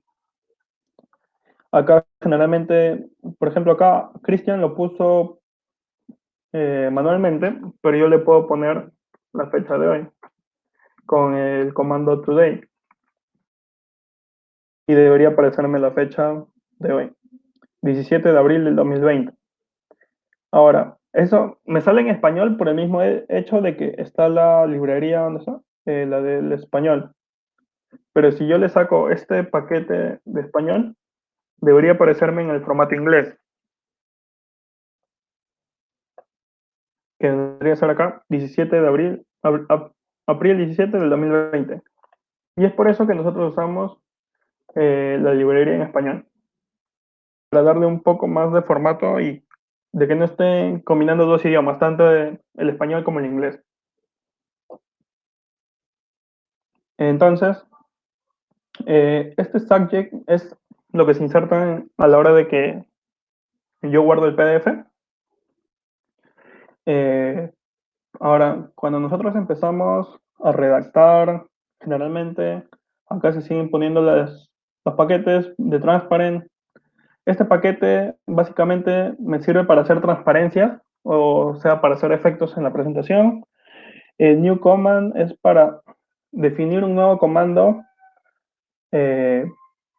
Acá generalmente, por ejemplo, acá Cristian lo puso manualmente, pero yo le puedo poner la fecha de hoy con el comando today y debería aparecerme la fecha de hoy, 17 de abril del 2020. Ahora, eso me sale en español por el mismo hecho de que está la librería, ¿dónde está? La del español. Pero si yo le saco este paquete de español, debería aparecerme en el formato inglés, que debería ser acá, 17 de abril, abril 17 del 2020. Y es por eso que nosotros usamos la librería en español, para darle un poco más de formato y de que no estén combinando dos idiomas, tanto el español como el inglés. Entonces, este subject es lo que se inserta a la hora de que yo guardo el PDF. Eh, Ahora, cuando nosotros empezamos a redactar, generalmente acá se siguen poniendo los paquetes de Transparent. Este paquete básicamente me sirve para hacer transparencias, o sea, para hacer efectos en la presentación. El new command es para definir un nuevo comando. Eh,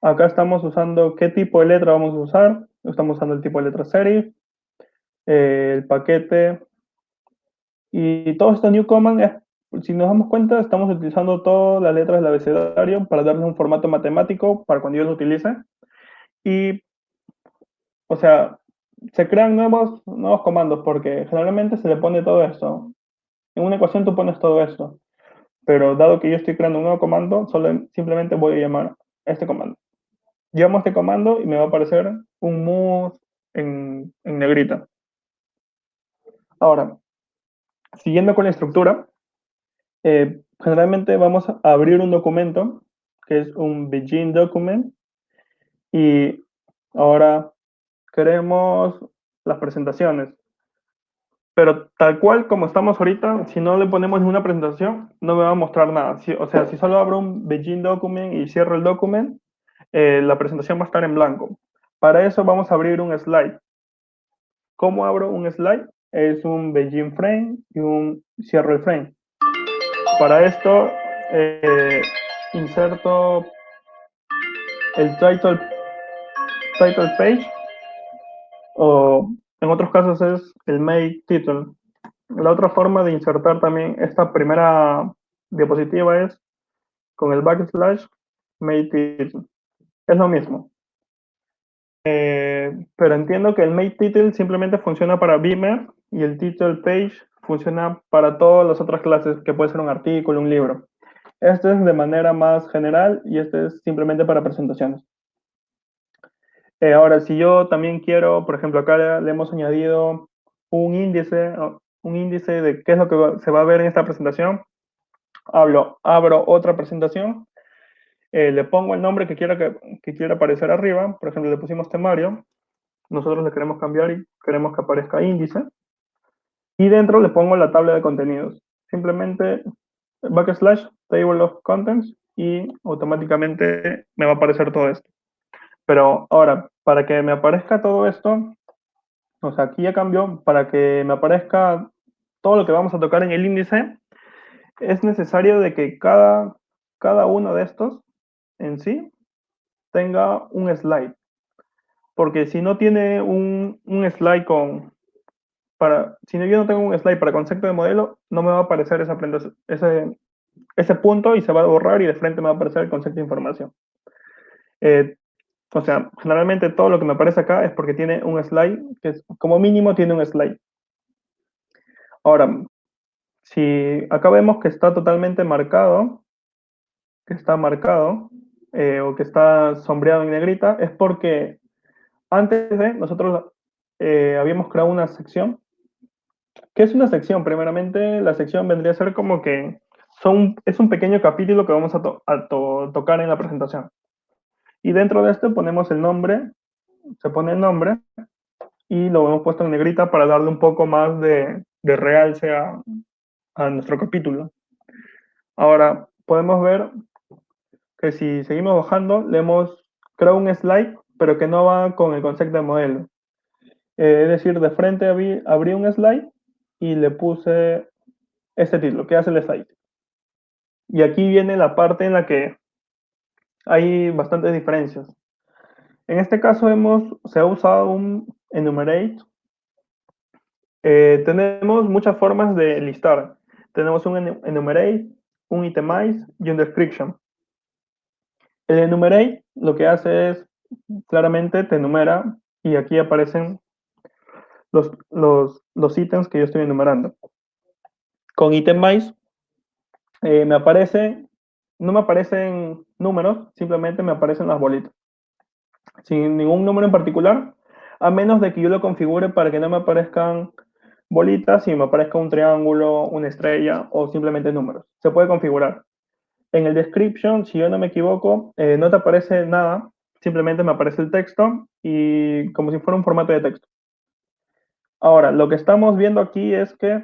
Acá estamos usando qué tipo de letra vamos a usar. Estamos usando el tipo de letra serif, el paquete. Y todo esto new command si nos damos cuenta, estamos utilizando todas las letras del abecedario para darle un formato matemático para cuando yo lo utilice. Y, o sea, se crean nuevos comandos porque generalmente se le pone todo esto. En una ecuación tú pones todo esto, pero dado que yo estoy creando un nuevo comando, simplemente voy a llamar este comando. Llamo este comando y me va a aparecer un mus en negrita. Ahora, siguiendo con la estructura, generalmente vamos a abrir un documento que es un Begin document y ahora queremos las presentaciones. Pero tal cual como estamos ahorita, si no le ponemos ninguna presentación, no me va a mostrar nada. O sea, si solo abro un Begin document y cierro el document, la presentación va a estar en blanco. Para eso vamos a abrir un slide. ¿Cómo abro un slide? Es un Begin frame y un cierro el frame. Para esto, inserto el title page o en otros casos es el make title. La otra forma de insertar también esta primera diapositiva es con el backslash make title. Es lo mismo. Pero entiendo que el make title simplemente funciona para Beamer y el title page funciona para todas las otras clases, que puede ser un artículo, un libro. Este es de manera más general y este es simplemente para presentaciones. Ahora, si yo también quiero, por ejemplo, acá le hemos añadido un índice de qué es lo que se va a ver en esta presentación. Abro otra presentación, le pongo el nombre que quiera aparecer arriba. Por ejemplo, le pusimos temario. Nosotros le queremos cambiar y queremos que aparezca índice. y dentro le pongo la tabla de contenidos. Simplemente backslash table of contents y automáticamente me va a aparecer todo esto. Pero ahora, para que me aparezca todo esto, o sea, aquí ya cambió, para que me aparezca todo lo que vamos a tocar en el índice, es necesario de que cada uno de estos en sí tenga un slide. Porque si no tiene un slide si yo no tengo un slide para concepto de modelo, no me va a aparecer ese punto y se va a borrar y de frente me va a aparecer el concepto de información. Eh, o sea, generalmente todo lo que me aparece acá es porque tiene un slide, como mínimo tiene un slide. Ahora, si acá vemos que está totalmente marcado, o que está sombreado en negrita, es porque antes de nosotros habíamos creado una sección. ¿Qué es una sección? Primeramente, la sección vendría a ser como que es un pequeño capítulo que vamos a tocar en la presentación. Y dentro de este ponemos el nombre, se pone el nombre y lo hemos puesto en negrita para darle un poco más de realce a nuestro capítulo. Ahora, podemos ver que si seguimos bajando, le hemos creado un slide, pero que no va con el concepto de modelo. Es decir, de frente abrí un slide y le puse este título, ¿qué hace el slide? Y aquí viene la parte en la que hay bastantes diferencias. En este caso se ha usado un enumerate. Tenemos muchas formas de listar. Tenemos un enumerate, un itemize y un description. El enumerate lo que hace es, claramente te enumera y aquí aparecen los ítems que yo estoy enumerando. Con itemize no me aparecen números, simplemente me aparecen las bolitas. Sin ningún número en particular, a menos de que yo lo configure para que no me aparezcan bolitas y me aparezca un triángulo, una estrella o simplemente números. Se puede configurar. En el description, si yo no me equivoco, no te aparece nada, simplemente me aparece el texto y como si fuera un formato de texto. Ahora, lo que estamos viendo aquí es que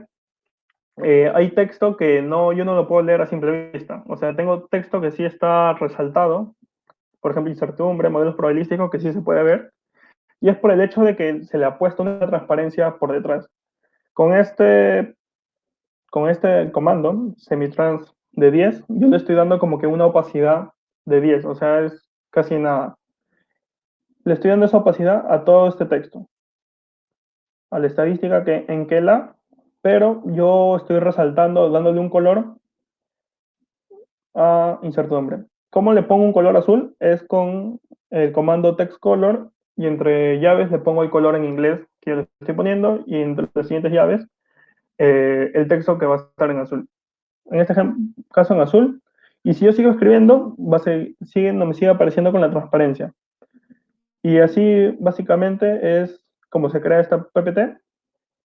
hay texto que yo no lo puedo leer a simple vista. O sea, tengo texto que sí está resaltado, por ejemplo, incertidumbre, modelos probabilísticos, que sí se puede ver, y es por el hecho de que se le ha puesto una transparencia por detrás. Con este, con este comando, semitrans de 10, yo le estoy dando como que una opacidad de 10, o sea, es casi nada. Le estoy dando esa opacidad a todo este texto, a la estadística en que pero yo estoy resaltando, dándole un color a incertidumbre. ¿Cómo le pongo un color azul? Es con el comando text color y entre llaves le pongo el color en inglés que yo le estoy poniendo y entre las siguientes llaves el texto que va a estar en azul. En este caso en azul. Y si yo sigo escribiendo, no me sigue apareciendo con la transparencia. Y así básicamente es como se crea esta PPT.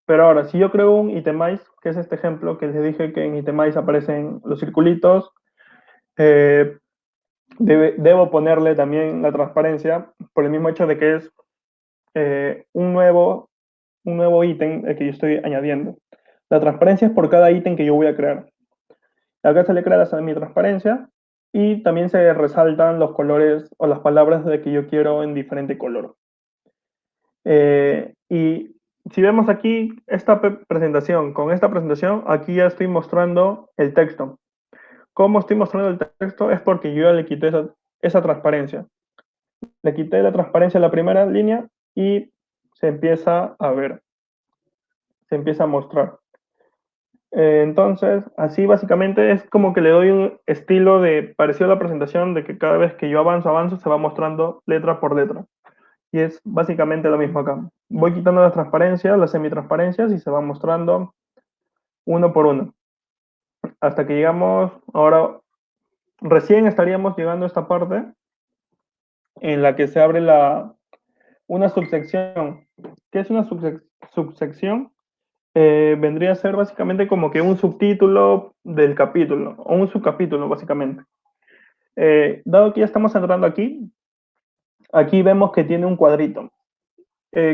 Pero ahora, si yo creo un itemize, que es este ejemplo que les dije que en itemize aparecen los circulitos, eh, debo ponerle también la transparencia por el mismo hecho de que es un nuevo ítem que yo estoy añadiendo. La transparencia es por cada ítem que yo voy a crear. Acá se le crea la semi-transparencia y también se resaltan los colores o las palabras de que yo quiero en diferente color. Y si vemos aquí esta presentación, con esta presentación, aquí ya estoy mostrando el texto. ¿Cómo estoy mostrando el texto? Es porque yo ya le quité esa transparencia. Le quité la transparencia a la primera línea y se empieza a ver, se empieza a mostrar. Entonces, así básicamente es como que le doy un estilo parecido a la presentación, de que cada vez que yo avanzo, se va mostrando letra por letra. Y es básicamente lo mismo acá. Voy quitando las transparencias, las semitransparencias y se va mostrando uno por uno. Hasta que llegamos, ahora recién estaríamos llegando a esta parte en la que se abre una subsección. ¿Qué es una subsección? Vendría a ser básicamente como que un subtítulo del capítulo, o un subcapítulo, básicamente. Dado que ya estamos entrando aquí vemos que tiene un cuadrito.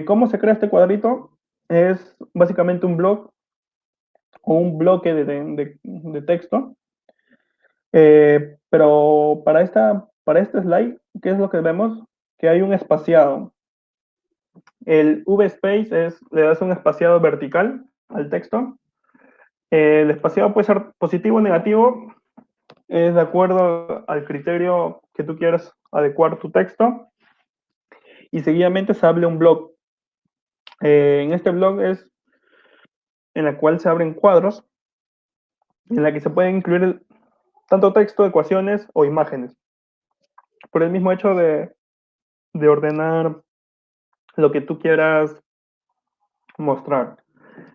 ¿Cómo se crea este cuadrito? Es básicamente un blog o un bloque de texto. Pero para este slide, ¿qué es lo que vemos? Que hay un espaciado. El VSpace le das un espaciado vertical al texto. El espaciado puede ser positivo o negativo, es de acuerdo al criterio que tú quieras adecuar tu texto. Y seguidamente se abre un blog. En este blog es en la cual se abren cuadros, en la que se pueden incluir tanto texto, ecuaciones o imágenes. Por el mismo hecho de ordenar lo que tú quieras mostrar.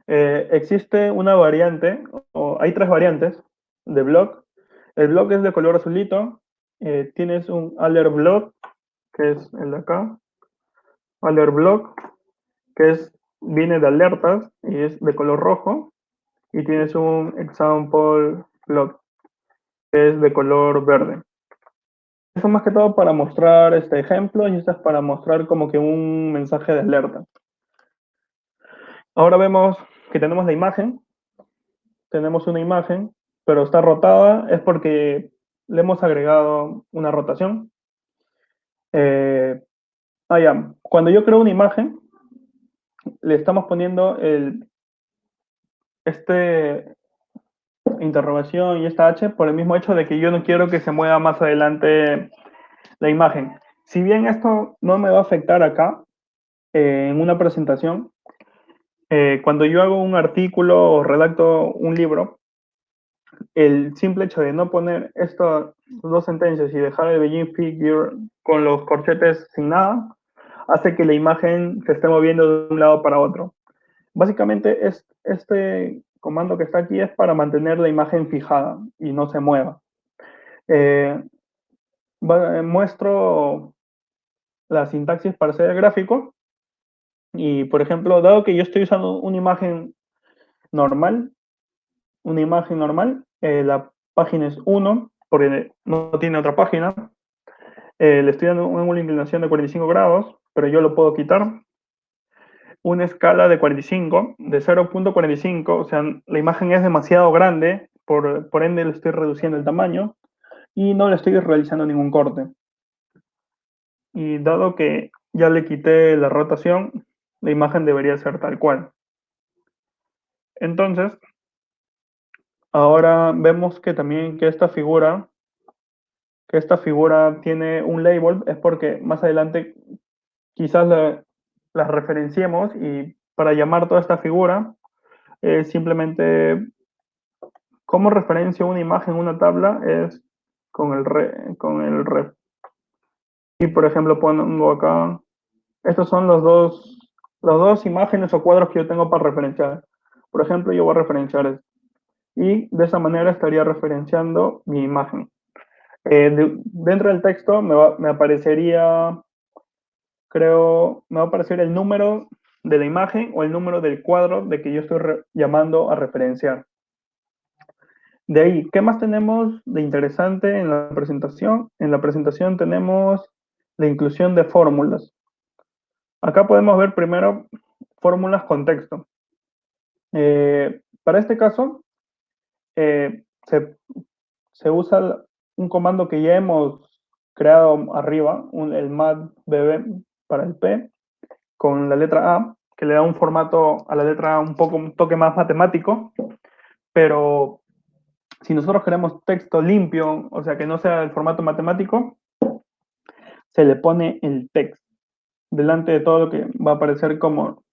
Existe una variante, o hay tres variantes de blog. El blog es de color azulito. Tienes un alert blog, que es el de acá. Alert blog, que viene de alertas y es de color rojo. Y tienes un example blog, que es de color verde. Eso más que todo para mostrar este ejemplo y esto es para mostrar como que un mensaje de alerta. Ahora vemos que tenemos una imagen, pero está rotada, es porque le hemos agregado una rotación. Ya. Cuando yo creo una imagen, le estamos poniendo este interrogación y esta H por el mismo hecho de que yo no quiero que se mueva más adelante la imagen. Si bien esto no me va a afectar acá, en una presentación, cuando yo hago un artículo o redacto un libro, el simple hecho de no poner estas dos sentencias y dejar el begin figure con los corchetes sin nada, hace que la imagen se esté moviendo de un lado para otro. Básicamente, este comando que está aquí es para mantener la imagen fijada y no se mueva. Eh, muestro la sintaxis para hacer el gráfico y, por ejemplo, dado que yo estoy usando normal, una imagen normal, la página es 1, porque no tiene otra página. Le estoy dando una inclinación de 45 grados, pero yo lo puedo quitar. Una escala de 45, de 0.45, o sea, la imagen es demasiado grande, por ende le estoy reduciendo el tamaño y no le estoy realizando ningún corte. Y dado que ya le quité la rotación, la imagen debería ser tal cual. Entonces, ahora vemos que también que esta figura tiene un label, es porque más adelante quizás las referenciemos y para llamar toda esta figura, simplemente como referencia una imagen en una tabla es con el ref. Y por ejemplo pongo acá, estos son las dos imágenes o cuadros que yo tengo para referenciar. Por ejemplo, yo voy a referenciar esto. Y de esa manera estaría referenciando mi imagen. Dentro del texto me aparecería, creo, me va a aparecer el número de la imagen o el número del cuadro de que yo estoy llamando a referenciar. De ahí, ¿qué más tenemos de interesante en la presentación? En la presentación tenemos la inclusión de fórmulas. Acá podemos ver primero fórmulas con texto. Para este caso, eh, se, se usa un comando que ya hemos creado arriba, el matbb para el P, con la letra A, que le da un formato a la letra A un toque más matemático, pero si nosotros queremos texto limpio, o sea, que no sea el formato matemático, se le pone el text delante de todo lo que va a aparecer como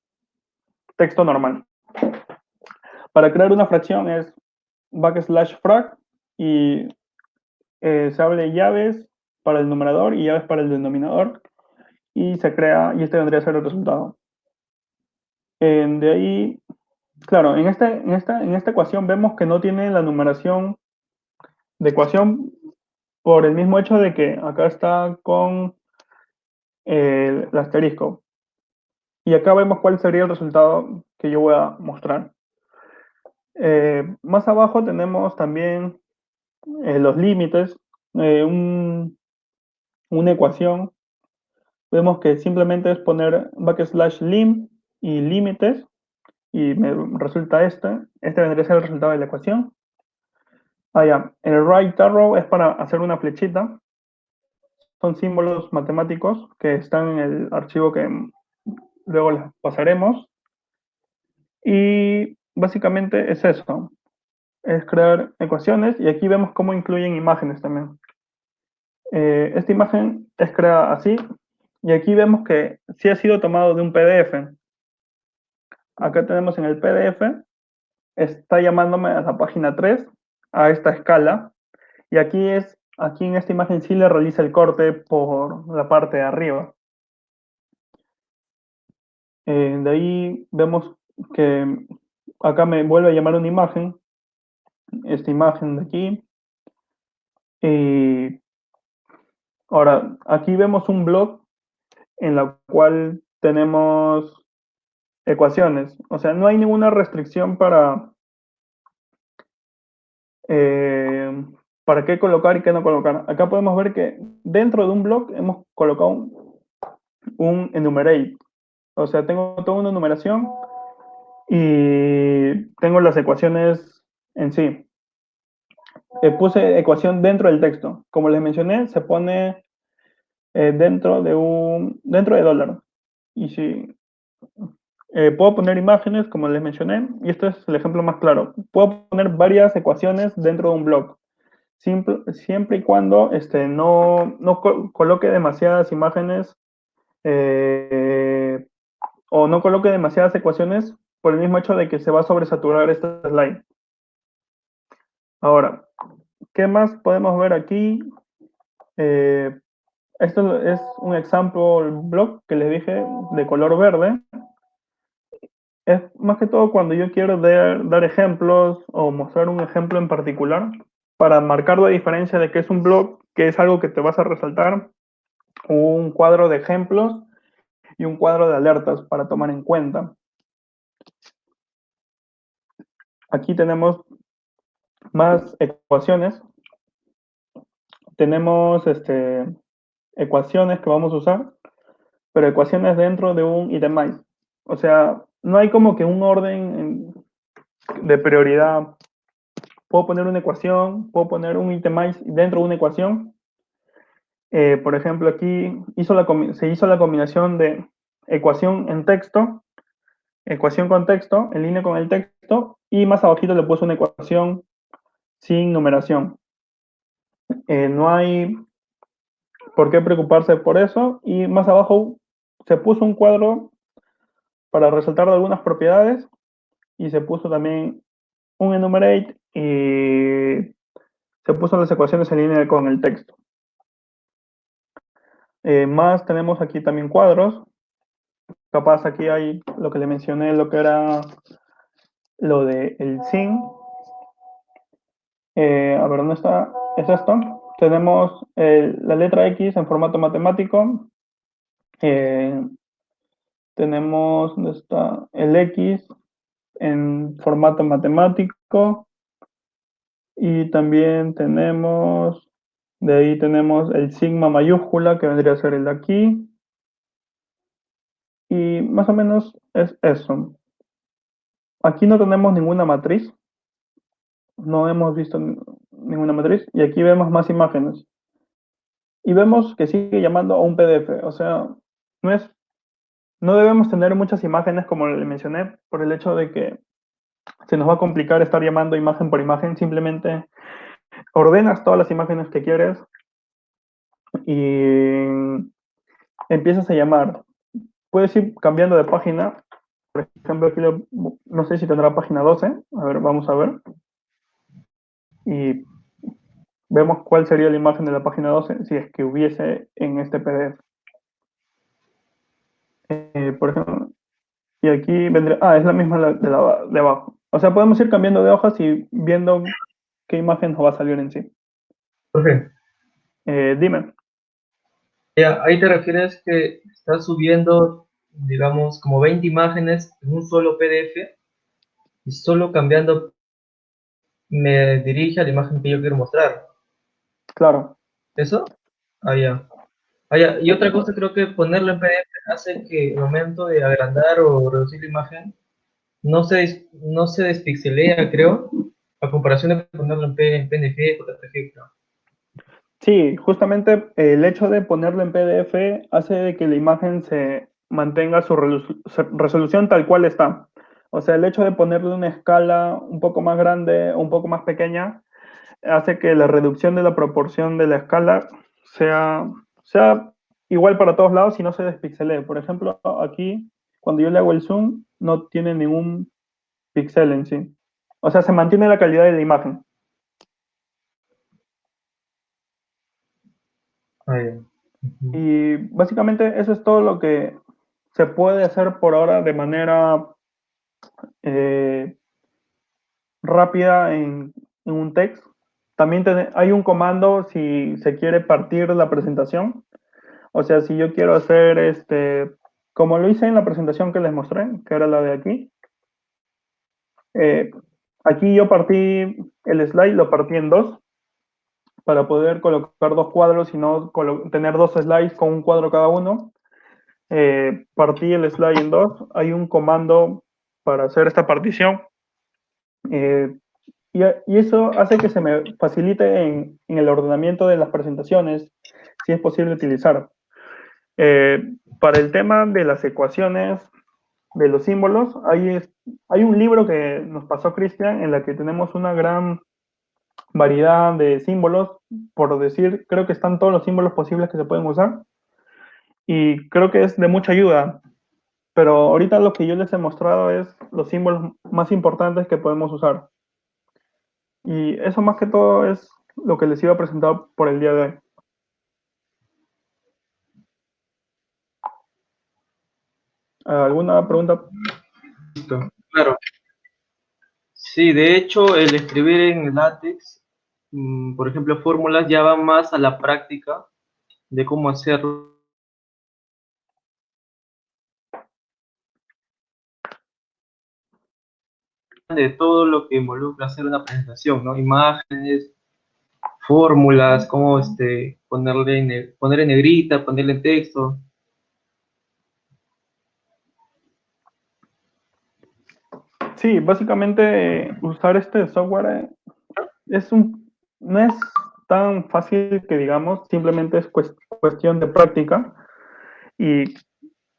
texto normal. Para crear una fracción es \frac y se abre llaves para el numerador y llaves para el denominador y se crea, y este vendría a ser el resultado. De ahí, claro, en esta ecuación vemos que no tiene la numeración de ecuación por el mismo hecho de que acá está con el asterisco. Y acá vemos cuál sería el resultado que yo voy a mostrar. Más abajo tenemos también los límites, una ecuación. Vemos que simplemente es poner \lim y límites y me resulta este vendría a ser el resultado de la ecuación. Ya, el right arrow es para hacer una flechita, son símbolos matemáticos que están en el archivo que luego les pasaremos, y básicamente es eso, es crear ecuaciones, y aquí vemos cómo incluyen imágenes también. Esta imagen es creada así, y aquí vemos que sí ha sido tomado de un PDF. Acá tenemos en el PDF, está llamándome a la página 3 a esta escala, y aquí en esta imagen sí le realiza el corte por la parte de arriba. De ahí vemos que acá me vuelve a llamar una imagen, esta imagen de aquí, y ahora aquí vemos un blog en la cual tenemos ecuaciones, o sea, no hay ninguna restricción eh, para qué colocar y qué no colocar. Acá podemos ver que dentro de un blog hemos colocado un enumerate, o sea, tengo toda una numeración y tengo las ecuaciones en sí. Puse ecuación dentro del texto. Como les mencioné, se pone dentro de dólar. Y si puedo poner imágenes, como les mencioné, y este es el ejemplo más claro. Puedo poner varias ecuaciones dentro de un blog, siempre y cuando no coloque demasiadas imágenes eh, o no coloque demasiadas ecuaciones por el mismo hecho de que se va a sobresaturar este slide. Ahora, ¿qué más podemos ver aquí? Eh, Esto es un example blog que les dije de color verde. Es más que todo cuando yo quiero dar ejemplos o mostrar un ejemplo en particular para marcar la diferencia de que es un blog, que es algo que te vas a resaltar, un cuadro de ejemplos y un cuadro de alertas para tomar en cuenta. Aquí tenemos más ecuaciones. Tenemos ecuaciones que vamos a usar, pero ecuaciones dentro de un itemize. O sea, no hay como que un orden de prioridad. Puedo poner una ecuación, puedo poner un itemize dentro de una ecuación. Por ejemplo, aquí se hizo la combinación de ecuación en texto, ecuación con texto, en línea con el texto, y más abajito le puse una ecuación sin numeración. No hay por qué preocuparse por eso, y más abajo se puso un cuadro para resaltar algunas propiedades, y se puso también un enumerate y se puso las ecuaciones en línea con el texto. Más tenemos aquí también cuadros. Capaz aquí hay lo que le mencioné, lo que era lo de el sin. A ver, ¿dónde está? Es esto. Tenemos la letra X en formato matemático. Eh, Tenemos, ¿dónde está? El X en formato matemático. Y también tenemos, de ahí tenemos el sigma mayúscula, que vendría a ser el de aquí. Y más o menos es eso. Aquí no tenemos ninguna matriz, no hemos visto ninguna matriz, y aquí vemos más imágenes. Y vemos que sigue llamando a un PDF, o sea, no es, no debemos tener muchas imágenes como le mencioné, por el hecho de que se nos va a complicar estar llamando imagen por imagen. Simplemente ordenas todas las imágenes que quieres y empiezas a llamar. Puedes ir cambiando de página. Por ejemplo, aquí no sé si tendrá página 12. A ver, vamos a ver. Y vemos cuál sería la imagen de la página 12 si es que hubiese en este PDF. Por ejemplo, y aquí vendría, es la misma de abajo. O sea, podemos ir cambiando de hojas y viendo qué imagen nos va a salir en sí. Jorge, Dime. ya, ahí te refieres que estás subiendo, digamos, como 20 imágenes en un solo PDF y solo cambiando me dirige a la imagen que yo quiero mostrar. Claro. ¿Eso? Ah, ya. Ah, ya. Y otra Eh, cosa, creo que ponerlo en PDF hace que el momento de agrandar o reducir la imagen no se despixelea, creo, a comparación de ponerlo en PNG, JPG, creo. Sí, justamente el hecho de ponerlo en PDF hace de que la imagen se mantenga su resolución tal cual está. O sea, el hecho de ponerle una escala un poco más grande o un poco más pequeña hace que la reducción de la proporción de la escala sea igual para todos lados y no se despixelee. Por ejemplo, aquí, cuando yo le hago el zoom, no tiene ningún píxel en sí. O sea, se mantiene la calidad de la imagen. Ah, ya. Ujú. Y básicamente eso es todo lo que se puede hacer por ahora de manera eh, rápida en un text. También hay un comando si se quiere partir la presentación. O sea, si yo quiero hacer como lo hice en la presentación que les mostré, que era la de aquí, eh, aquí yo partí el slide, lo partí en dos para poder colocar dos cuadros y no tener dos slides con un cuadro cada uno. Partí el slide en dos. Hay un comando para hacer esta partición. Eh, y eso hace que se me facilite en el ordenamiento de las presentaciones, si es posible utilizar. Para el tema de las ecuaciones, de los símbolos, hay un libro que nos pasó Cristian en la que tenemos una gran variedad de símbolos, por decir, creo que están todos los símbolos posibles que se pueden usar y creo que es de mucha ayuda, pero ahorita lo que yo les he mostrado es los símbolos más importantes que podemos usar y eso más que todo es lo que les iba a presentar por el día de hoy. ¿Alguna pregunta? Listo. Claro. Sí, de hecho, el escribir en LaTeX, por ejemplo, fórmulas ya van más a la práctica de cómo hacerlo, de todo lo que involucra hacer una presentación, ¿no? Imágenes, fórmulas, cómo poner en negrita, ponerle en texto. Sí, básicamente usar este software no es tan fácil que digamos, simplemente es cuestión de práctica y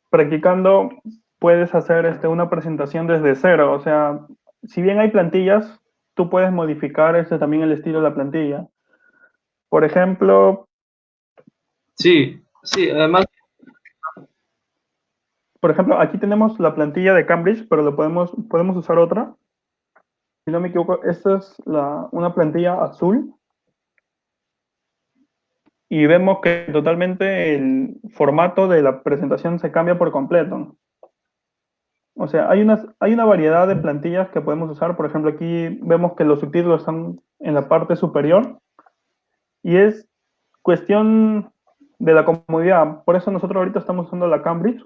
practicando puedes hacer una presentación desde cero. O sea, si bien hay plantillas, tú puedes modificar también el estilo de la plantilla. Por ejemplo, Sí, sí, además, aquí tenemos la plantilla de Cambridge, pero podemos usar otra. Si no me equivoco, esta es una plantilla azul y vemos que totalmente el formato de la presentación se cambia por completo. O sea, hay una variedad de plantillas que podemos usar. Por ejemplo, aquí vemos que los subtítulos están en la parte superior y es cuestión de la comodidad. Por eso nosotros ahorita estamos usando la Cambridge,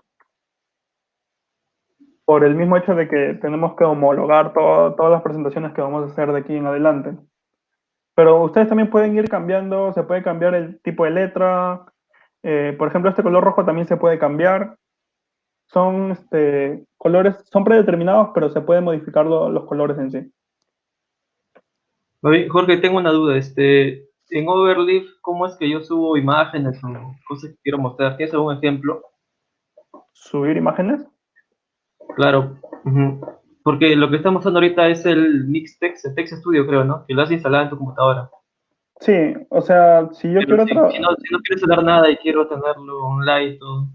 por el mismo hecho de que tenemos que homologar todas las presentaciones que vamos a hacer de aquí en adelante. Pero ustedes también pueden ir cambiando, se puede cambiar el tipo de letra. Por ejemplo, este color rojo también se puede cambiar. Son colores, son predeterminados, pero se pueden modificar los colores en sí. oye, Jorge, tengo una duda. En Overleaf, ¿cómo es que yo subo imágenes o cosas que quiero mostrar? ¿Tienes algún ejemplo? Subir imágenes. Claro. Ujú. Porque lo que estamos usando ahorita es el Mixtex, el Text Studio, creo, ¿no? Que lo has instalado en tu computadora. Sí, o sea, si yo Pero quiero, si no quiero instalar nada y quiero tenerlo online y todo.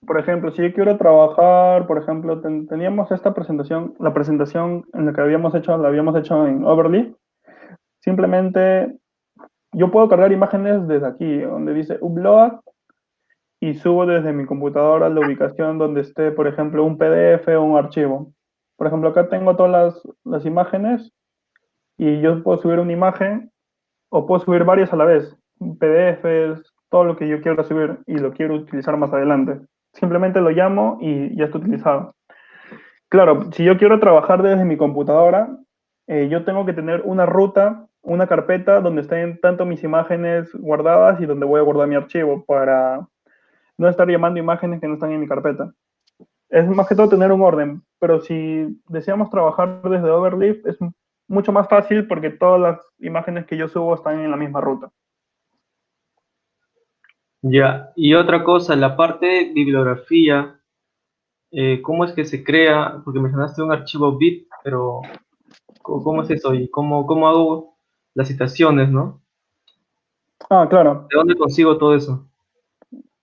por ejemplo, si yo quiero trabajar, por ejemplo, teníamos esta presentación, la presentación en la que la habíamos hecho en Overly. Simplemente yo puedo cargar imágenes desde aquí, donde dice upload, y subo desde mi computadora la ubicación donde esté, por ejemplo, un PDF o un archivo. Por ejemplo, acá tengo todas las imágenes y yo puedo subir una imagen o puedo subir varias a la vez, PDFs, todo lo que yo quiero subir y lo quiero utilizar más adelante. Simplemente lo llamo y ya está utilizado. Claro, si yo quiero trabajar desde mi computadora, yo tengo que tener una ruta, una carpeta donde estén tanto mis imágenes guardadas y donde voy a guardar mi archivo para no estar llamando imágenes que no están en mi carpeta. es más que todo tener un orden, pero si deseamos trabajar desde Overleaf es mucho más fácil porque todas las imágenes que yo subo están en la misma ruta. Ya, y otra cosa, la parte de bibliografía, ¿cómo es que se crea? Porque mencionaste un archivo BIP, pero ¿cómo es eso? ¿Y cómo hago las citaciones, no? Ah, claro, ¿De dónde consigo todo eso?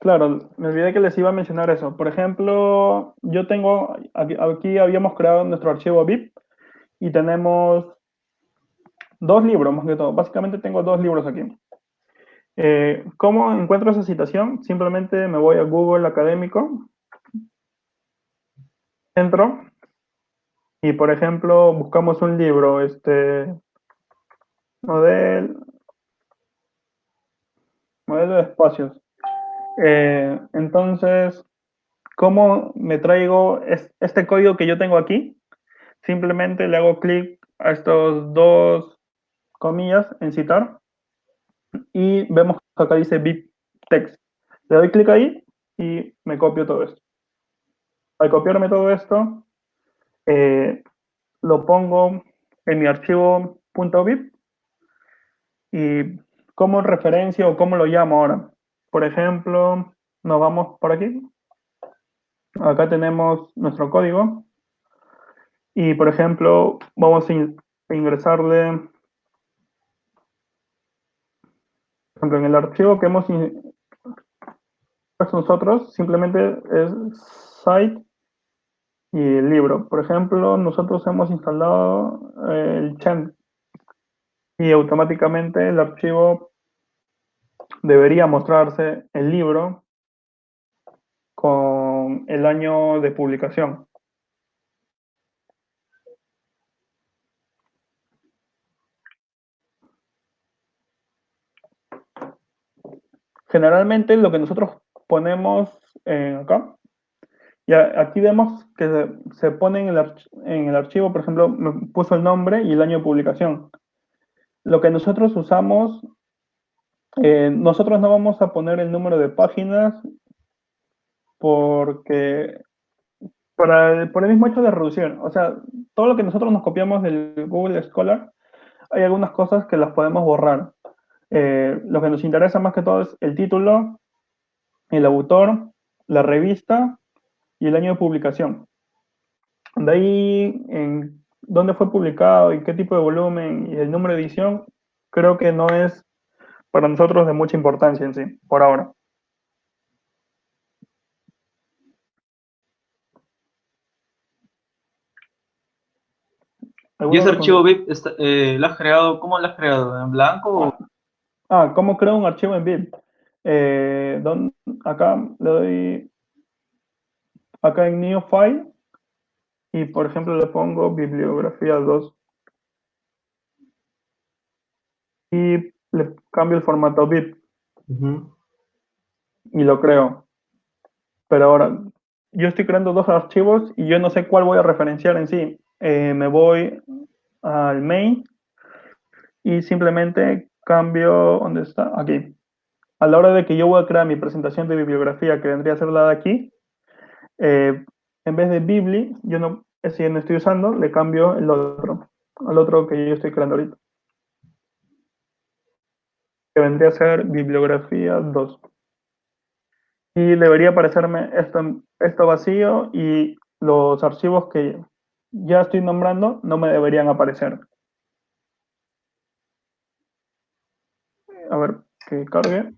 claro, me olvidé que les iba a mencionar eso. Por ejemplo, yo tengo, aquí habíamos creado nuestro archivo VIP y tenemos dos libros, más que todo. Básicamente tengo dos libros aquí. ¿Cómo encuentro esa citación? Simplemente me voy a Google Académico, entro y, por ejemplo, buscamos un libro, model, modelo de espacios. Entonces, ¿cómo me traigo este código que yo tengo aquí? Simplemente le hago clic a estos dos comillas en citar y vemos que acá dice bip text. Le doy clic ahí y me copio todo esto. Al copiarme todo esto, eh, lo pongo en mi archivo .bip y como referencia o cómo lo llamo ahora. Por ejemplo, nos vamos por aquí. Acá tenemos nuestro código y, por ejemplo, vamos a ingresarle, por ejemplo, en el archivo que hemos puesto nosotros, simplemente es site y el libro. Por ejemplo, nosotros hemos instalado el Champ y automáticamente el archivo debería mostrarse el libro con el año de publicación. Generalmente lo que nosotros ponemos acá, ya aquí vemos que se pone en el archivo, por ejemplo, me puso el nombre y el año de publicación. Lo que nosotros usamos, nosotros no vamos a poner el número de páginas porque por el mismo hecho de reducir, o sea, todo lo que nosotros nos copiamos del Google Scholar, hay algunas cosas que las podemos borrar. Lo que nos interesa más que todo es el título, el autor, la revista y el año de publicación. De ahí, en dónde fue publicado y qué tipo de volumen y el número de edición, creo que no es para nosotros de mucha importancia en sí, por ahora. ¿Y ¿Alguna ese otra archivo consulta? BIP lo has creado, cómo lo has creado? ¿En blanco? ¿Cómo creo un archivo en BIP? Acá le doy, acá en New File, y por ejemplo le pongo bibliografía 2 y le cambio el formato BIP Ujú. y lo creo. Pero ahora, yo estoy creando dos archivos y yo no sé cuál voy a referenciar en sí. Me voy al main y simplemente cambio, ¿dónde está? Aquí. A la hora de que yo voy a crear mi presentación de bibliografía, que vendría a ser la de aquí, eh, en vez de Bibli, yo no, ese no estoy usando, le cambio el otro, al otro que yo estoy creando ahorita, que vendría a ser bibliografía 2. Y debería aparecerme esto vacío y los archivos que ya estoy nombrando no me deberían aparecer. A ver, que cargue.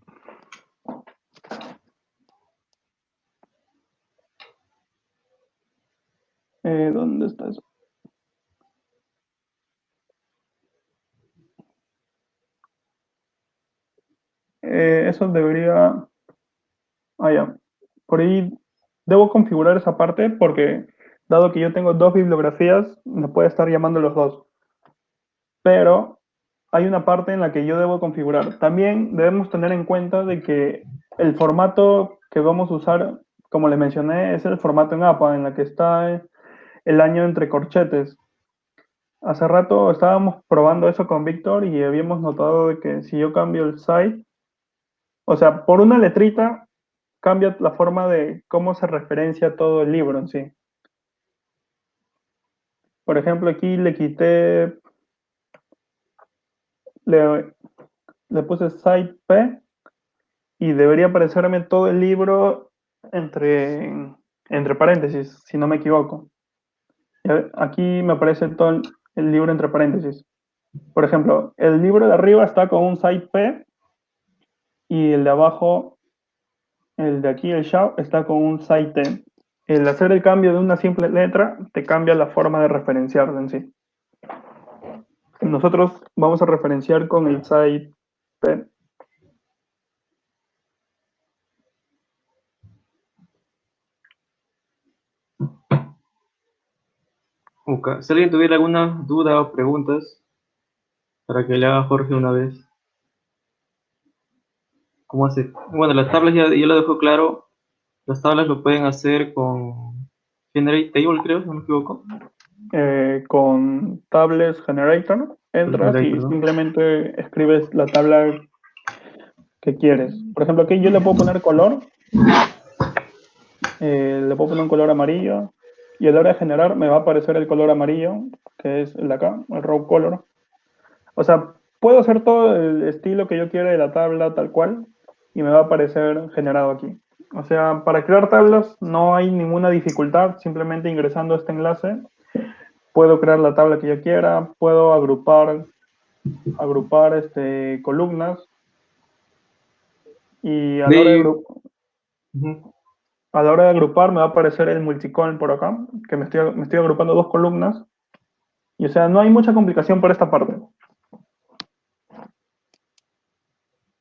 ¿Dónde está eso? Eso debería... Ah, ya. Por ahí debo configurar esa parte porque, dado que yo tengo dos bibliografías, me puede estar llamando los dos. Pero hay una parte en la que yo debo configurar. También debemos tener en cuenta de que el formato que vamos a usar, como les mencioné, es el formato en APA, en la que está el año entre corchetes. Hace rato estábamos probando eso con Víctor y habíamos notado de que si yo cambio el site, o sea, por una letrita cambia la forma de cómo se referencia todo el libro en sí. Por ejemplo, aquí le quité, le, le puse site P y debería aparecerme todo el libro entre paréntesis, si no me equivoco. Aquí me aparece todo el libro entre paréntesis. Por ejemplo, el libro de arriba está con un site P y el de abajo, el de aquí, el show, está con un site T. El hacer el cambio de una simple letra te cambia la forma de referenciar en sí. Nosotros vamos a referenciar con el site P. Ok. Si alguien tuviera alguna duda o preguntas, para que le haga a Jorge una vez. ¿Cómo hace? Bueno, las tablas ya lo dejo claro. Las tablas lo pueden hacer con Generate Table, creo, si no me equivoco. Con Tables Generator, El entras Generator, y ¿no? simplemente escribes la tabla que quieres. Por ejemplo, aquí yo le puedo poner color, le puedo poner un color amarillo y a la hora de generar me va a aparecer el color amarillo, que es el de acá, el raw color. O sea, puedo hacer todo el estilo que yo quiera de la tabla tal cual y me va a aparecer generado aquí. O sea, para crear tablas no hay ninguna dificultad, simplemente ingresando este enlace puedo crear la tabla que yo quiera, puedo agrupar columnas y De ahí, ujú. a la hora de agrupar me va a aparecer el multicolumn por acá, que me estoy agrupando dos columnas y o sea, no hay mucha complicación por esta parte.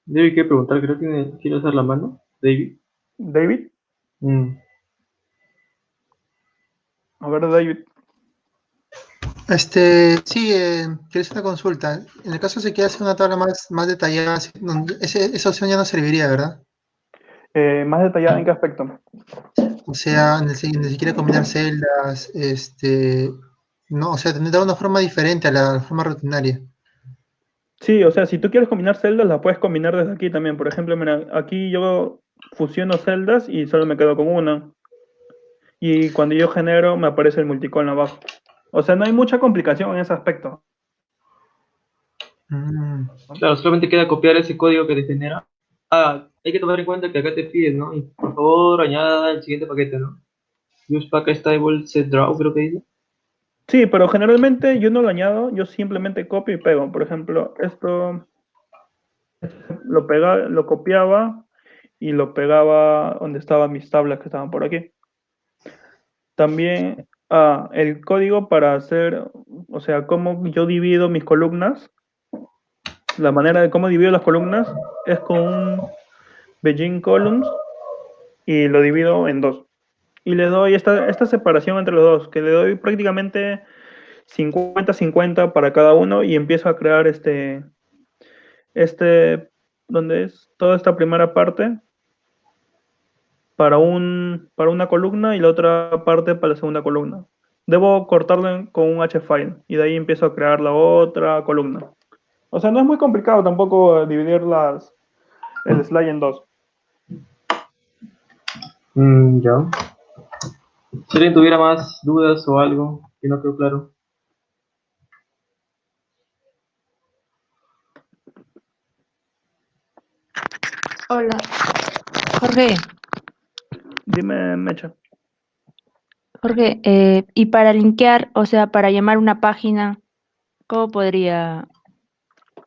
David quiere preguntar, creo que quiere hacer la mano. David. David, Mm. a ver David, Sí, quiero hacer una consulta. En el caso se quiere hacer una tabla más detallada, esa opción ya no serviría, ¿verdad? más detallada en qué aspecto. O sea, donde se quiere combinar celdas, no, o sea, tener de una forma diferente a la forma rutinaria. Sí, o sea, si tú quieres combinar celdas, las puedes combinar desde aquí también. Por ejemplo, mira, aquí yo fusiono celdas y solo me quedo con una. Y cuando yo genero, me aparece el multicolumn abajo. O sea, no hay mucha complicación en ese aspecto. Mm, Claro, solamente queda copiar ese código que te genera. Ah, hay que tomar en cuenta que acá te piden, ¿no? Y por favor, añada el siguiente paquete, ¿no? Use package table set draw, creo que dice. Sí, pero generalmente yo no lo añado, yo simplemente copio y pego. Por ejemplo, esto lo copiaba y lo pegaba donde estaban mis tablas que estaban por aquí. También el código para hacer, o sea, cómo yo divido mis columnas, la manera de cómo divido las columnas es con un Beijing Columns y lo divido en dos. Y le doy esta separación entre los dos, que le doy prácticamente 50-50 para cada uno y empiezo a crear donde es toda esta primera parte para una columna y la otra parte para la segunda columna. Debo cortarlo con un H-file y de ahí empiezo a crear la otra columna. O sea, no es muy complicado tampoco dividir el slide en dos. Ya. Si alguien tuviera más dudas o algo que no quedó claro. Hola, Jorge. Dime, Mecha. Jorge, y para linkear, o sea, para llamar una página, ¿cómo podría,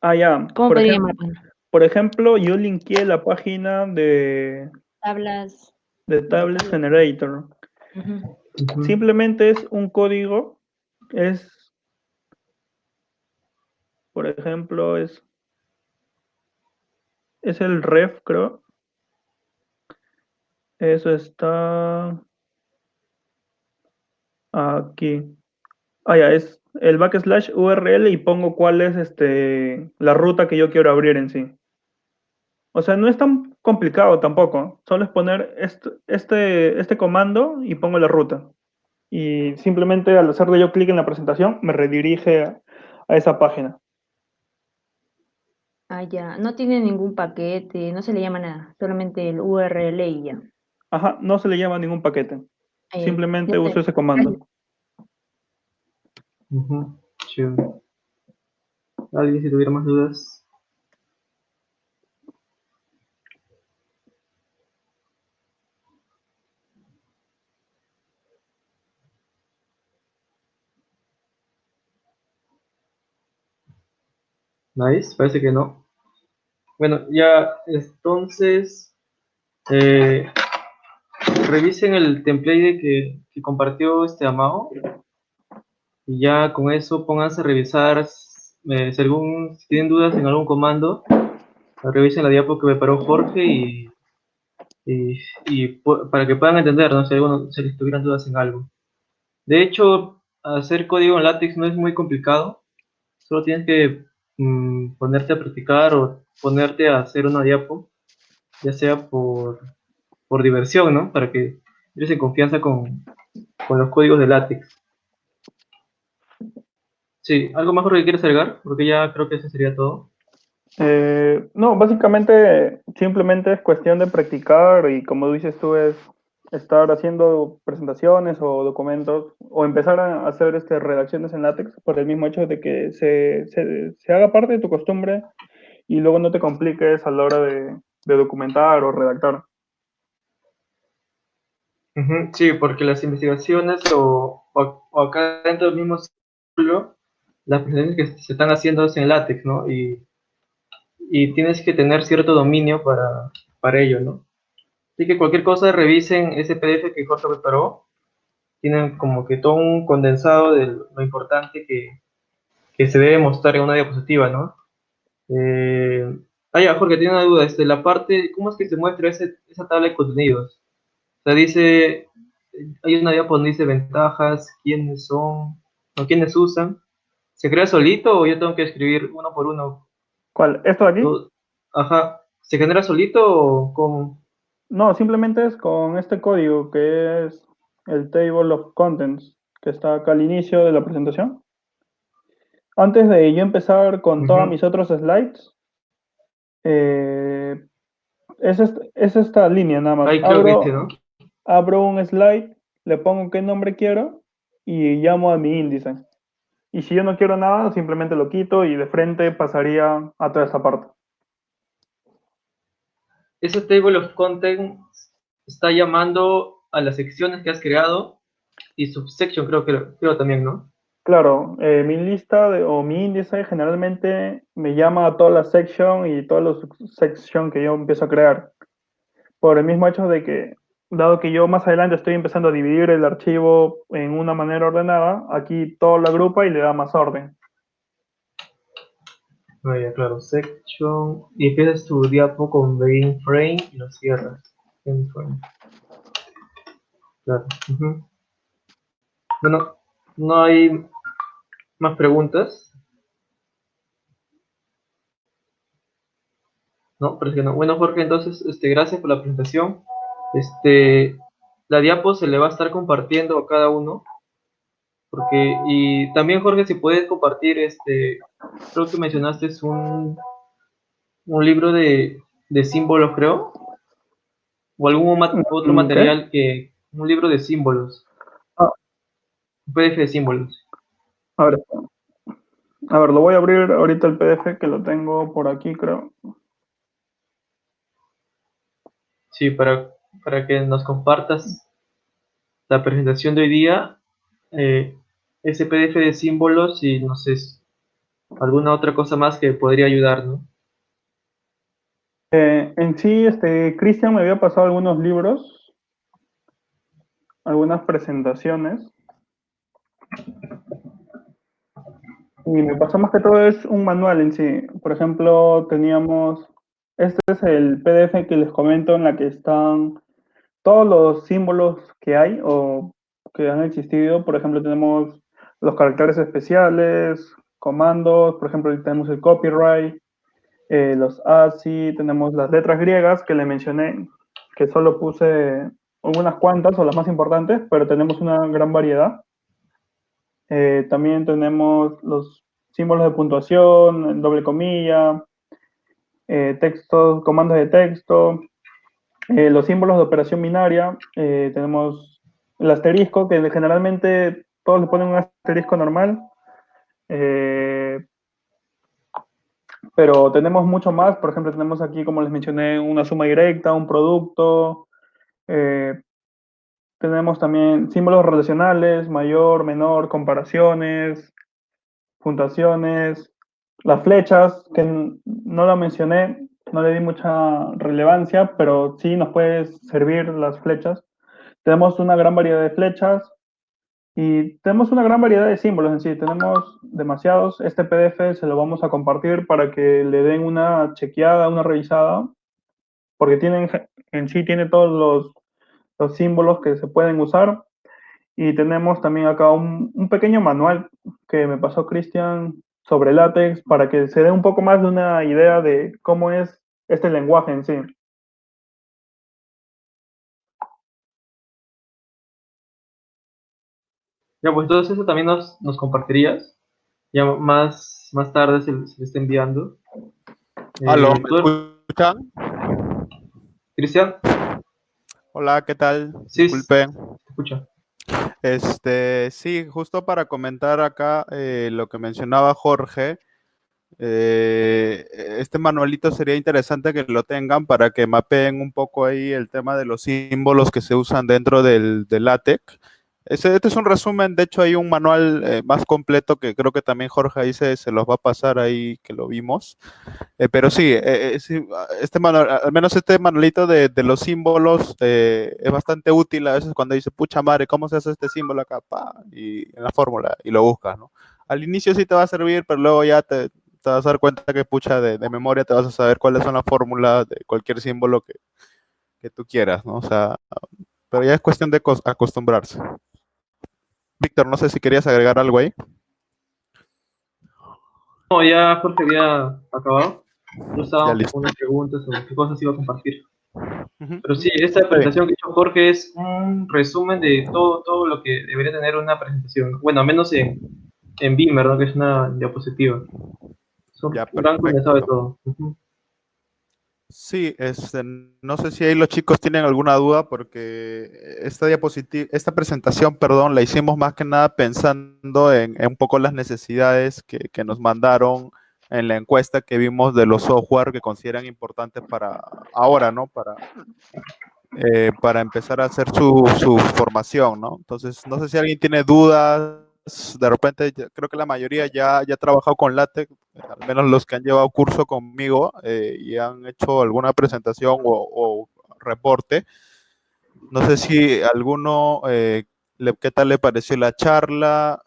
Ah, ya. cómo podría llamarla? Por ejemplo, yo linkeé la página Tablas de de Tables tablas. Generator. Ujú. Ujú. Simplemente es un código, por ejemplo, es el ref, creo. Eso está aquí. Ah, ya, es el backslash URL y pongo cuál es la ruta que yo quiero abrir en sí. O sea, no es tan complicado tampoco. Solo es poner este comando y pongo la ruta. Y simplemente al hacerle yo clic en la presentación, me redirige a esa página. Ah, ya. No tiene ningún paquete, no se le llama nada, solamente el URL y ya. Ajá, no se le llama ningún paquete. Ahí, ya Simplemente uso sé. ese comando. Ujú, chévere. ¿Alguien si tuviera más dudas? Nice, parece que no. Bueno, ya entonces eh, revisen el template que compartió Amado y ya con eso pónganse a revisar si tienen dudas en algún comando, revisen la diapo que preparó Jorge para que puedan entender, ¿no? Si les tuvieran dudas en algo. De hecho, hacer código en LaTeX no es muy complicado, solo tienes que ponerte a practicar o ponerte a hacer una diapo, ya sea por diversión, ¿no? Para que entres en confianza con los códigos de LaTeX. Sí, ¿algo más que quieres agregar? Porque ya creo que eso sería todo. No, básicamente simplemente es cuestión de practicar y como dices tú es estar haciendo presentaciones o documentos o empezar a hacer redacciones en látex por el mismo hecho de que se haga parte de tu costumbre y luego no te compliques a la hora de documentar o redactar. Ujú, sí, porque las investigaciones o acá dentro del mismo círculo, las presentaciones que se están haciendo es en LaTeX, ¿no? Y tienes que tener cierto dominio para ello, ¿no? Así que cualquier cosa revisen ese PDF que Jorge preparó. Tienen como que todo un condensado de lo importante que se debe mostrar en una diapositiva, ¿no? Ya, Jorge, tiene una duda. La parte, ¿cómo es que se muestra esa tabla de contenidos? O sea, hay una diapositiva donde dice ventajas, quiénes son, o quiénes usan. ¿Se crea solito o yo tengo que escribir uno por uno? ¿Cuál? ¿Esto de aquí? Todo- Ajá. ¿Se genera solito o cómo? No, simplemente es con este código que es el Table of Contents que está acá al inicio de la presentación. Antes de yo empezar con todos Ujú. mis otros slides, eh, es esta línea nada más. Ahí creo que dice, ¿no? Abro un slide, le pongo qué nombre quiero y llamo a mi índice. Y si yo no quiero nada, simplemente lo quito y de frente pasaría a toda esta parte. Ese table of contents está llamando a las secciones que has creado y subsection creo también, ¿no? Claro, mi lista o mi índice generalmente me llama a toda la section y toda la subsection que yo empiezo a crear. Por el mismo hecho de que, dado que yo más adelante estoy empezando a dividir el archivo en una manera ordenada, aquí todo lo agrupa y le da más orden. Ah, ya, claro, section. Y empiezas tu diapo con main frame y lo cierras. Main frame. Claro. Ujú. Bueno, no hay más preguntas, ¿no? Parece que no. Bueno, Jorge, entonces, gracias por la presentación. La diapo se le va a estar compartiendo a cada uno, y también, Jorge, si puedes compartir, creo que mencionaste es un libro de símbolos, creo, o algún otro ¿Qué? material un libro de símbolos, Ah, un PDF de símbolos. a ver, lo voy a abrir ahorita el PDF que lo tengo por aquí, creo. Sí, para que nos compartas la presentación de hoy día, eh, ese PDF de símbolos y no sé, alguna otra cosa más que podría ayudar, ¿no? En sí, Cristian me había pasado algunos libros, algunas presentaciones, y me pasó más que todo es un manual en sí. Por ejemplo, este es el PDF que les comento en la que están todos los símbolos que hay o que han existido. Por ejemplo, tenemos los caracteres especiales, comandos, por ejemplo, tenemos el copyright, los ASCII, tenemos las letras griegas que le mencioné, que solo puse unas cuantas o las más importantes, pero tenemos una gran variedad. También tenemos los símbolos de puntuación, el doble comilla, textos, comandos de texto, los símbolos de operación binaria. Tenemos el asterisco, que generalmente todos le ponen un asterisco normal. Pero tenemos mucho más. Por ejemplo, tenemos aquí, como les mencioné, una suma directa, un producto. eh, Tenemos también símbolos relacionales, mayor, menor, comparaciones, puntuaciones, las flechas, que no la mencioné, no le di mucha relevancia, pero sí nos puede servir las flechas. Tenemos una gran variedad de flechas y tenemos una gran variedad de símbolos en sí. Tenemos demasiados. Este PDF se lo vamos a compartir para que le den una chequeada, una revisada, porque tienen, en sí tiene todos los símbolos que se pueden usar. Y tenemos también acá un pequeño manual que me pasó Cristian sobre látex para que se dé un poco más de una idea de cómo es este lenguaje en sí. Ya, pues entonces eso también nos compartirías. Ya más tarde se le está enviando. Aló, ¿me ¿Tú, escuchan? Cristian? Hola, ¿qué tal? Sí, Disculpen. te escucho. Sí, justo para comentar acá lo que mencionaba Jorge, este manualito sería interesante que lo tengan para que mapeen un poco ahí el tema de los símbolos que se usan dentro del LaTeX. Este es un resumen, de hecho hay un manual más completo que creo que también Jorge ahí se los va a pasar ahí que lo vimos. Pero sí, sí, este manual, al menos este manualito de los símbolos es bastante útil a veces cuando dice, pucha madre, ¿cómo se hace este símbolo acá? Pa, y en la fórmula, y lo buscas, ¿no? Al inicio sí te va a servir, pero luego ya te vas a dar cuenta que pucha de memoria te vas a saber cuáles son las fórmulas de cualquier símbolo que tú quieras, ¿no? O sea, pero ya es cuestión de acostumbrarse. Víctor, no sé si querías agregar algo ahí. No, ya Jorge había acabado. Yo Ya estaba listo. con unas preguntas sobre qué cosas iba a compartir. Ujú. Pero sí, esta Está bien. presentación que hizo Jorge es un resumen de todo lo que debería tener una presentación. Bueno, al menos en Beamer, ¿no? Que es una diapositiva. Es un Ya, gran condensado de perfecto. todo. Ujú. Sí, no sé si ahí los chicos tienen alguna duda porque esta presentación, perdón, la hicimos más que nada pensando en un poco las necesidades que nos mandaron en la encuesta que vimos de los software que consideran importantes para ahora, ¿no? Para empezar a hacer su formación, ¿no? Entonces, no sé si alguien tiene dudas, de repente creo que la mayoría ya ha trabajado con LaTeX, al menos los que han llevado curso conmigo y han hecho alguna presentación o reporte. No sé si alguno, ¿qué tal le pareció la charla?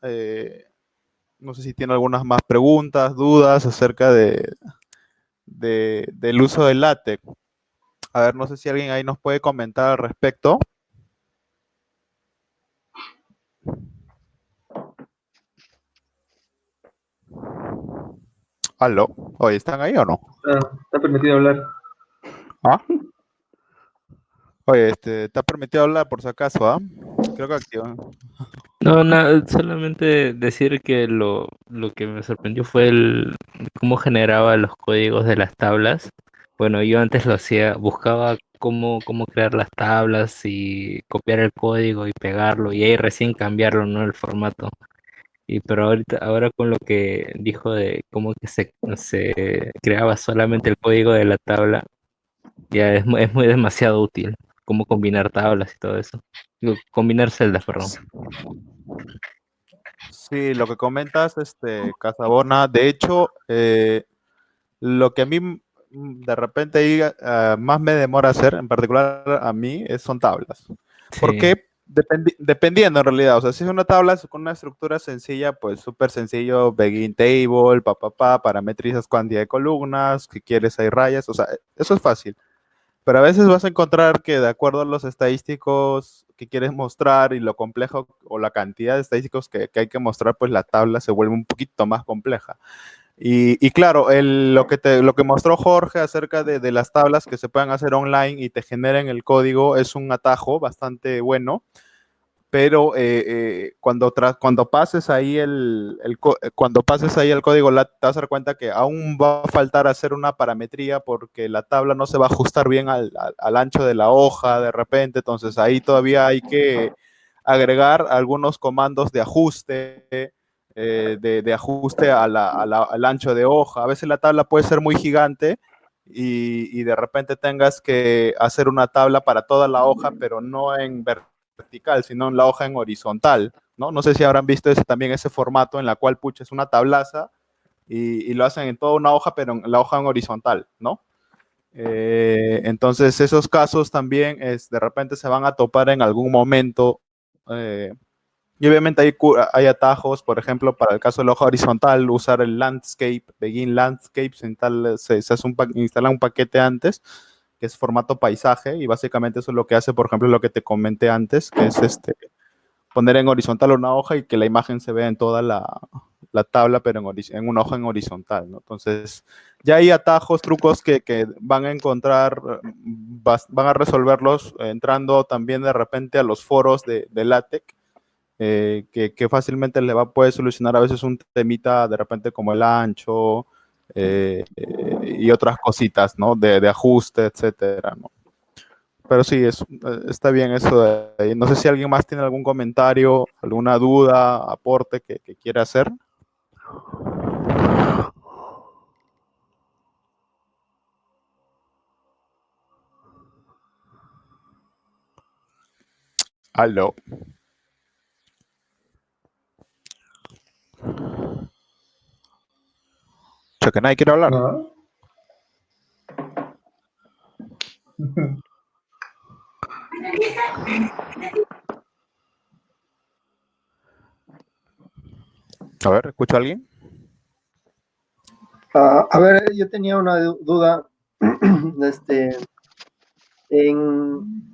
No sé si tiene algunas más preguntas, dudas acerca del uso del LaTeX. A ver, no sé si alguien ahí nos puede comentar al respecto. Aló, oye, ¿están ahí o no? Está permitido hablar. ¿Ah? Oye, ¿está permitido hablar por si acaso, ah? Creo que activan. No, nada, solamente decir que lo que me sorprendió fue el cómo generaba los códigos de las tablas. Bueno, yo antes lo hacía, buscaba cómo crear las tablas y copiar el código y pegarlo y ahí recién cambiarlo, ¿no? El formato. Pero ahora con lo que dijo de cómo que se creaba solamente el código de la tabla, ya es muy demasiado útil. Cómo combinar tablas y todo eso. Digo, combinar celdas, perdón. Sí, lo que comentas, Casabona, de hecho, lo que a mí de repente ahí, más me demora hacer, en particular a mí, son tablas. ¿Por Sí. qué? Dependiendo en realidad, o sea, si es una tabla con una estructura sencilla, pues súper sencillo, begin table, parametrizas cantidad de columnas, que quieres hay rayas, o sea, eso es fácil. Pero a veces vas a encontrar que de acuerdo a los estadísticos que quieres mostrar y lo complejo o la cantidad de estadísticos que hay que mostrar, pues la tabla se vuelve un poquito más compleja. Y claro, lo que mostró Jorge acerca de las tablas que se pueden hacer online y te generen el código es un atajo bastante bueno, pero cuando pases ahí cuando pases ahí el código LAT, te vas a dar cuenta que aún va a faltar hacer una parametría porque la tabla no se va a ajustar bien al ancho de la hoja de repente, entonces ahí todavía hay que agregar algunos comandos de ajuste, de ajuste al ancho de hoja. A veces la tabla puede ser muy gigante y de repente tengas que hacer una tabla para toda la hoja, pero no en vertical, sino en la hoja en horizontal, ¿no? No sé si habrán visto también ese formato en la cual puches una tablaza y lo hacen en toda una hoja, pero en la hoja en horizontal, ¿no? Entonces esos casos también de repente se van a topar en algún momento y obviamente hay atajos, por ejemplo, para el caso de la hoja horizontal, usar el landscape, begin landscape, se instala un paquete antes, que es formato paisaje, y básicamente eso es lo que hace, por ejemplo, lo que te comenté antes, que es poner en horizontal una hoja y que la imagen se vea en toda la tabla, pero en una hoja en horizontal, ¿no? Entonces, ya hay atajos, trucos que van a encontrar, van a resolverlos entrando también de repente a los foros de LaTeX, que fácilmente puede solucionar a veces un temita de repente como el ancho y otras cositas, ¿no? De ajuste, etcétera, ¿no? Pero sí, está bien eso de ahí. No sé si alguien más tiene algún comentario, alguna duda, aporte que quiera hacer. Aló. Que nadie quiere hablar. ¿No? A ver, ¿escucha a alguien? A ver, yo tenía una duda. En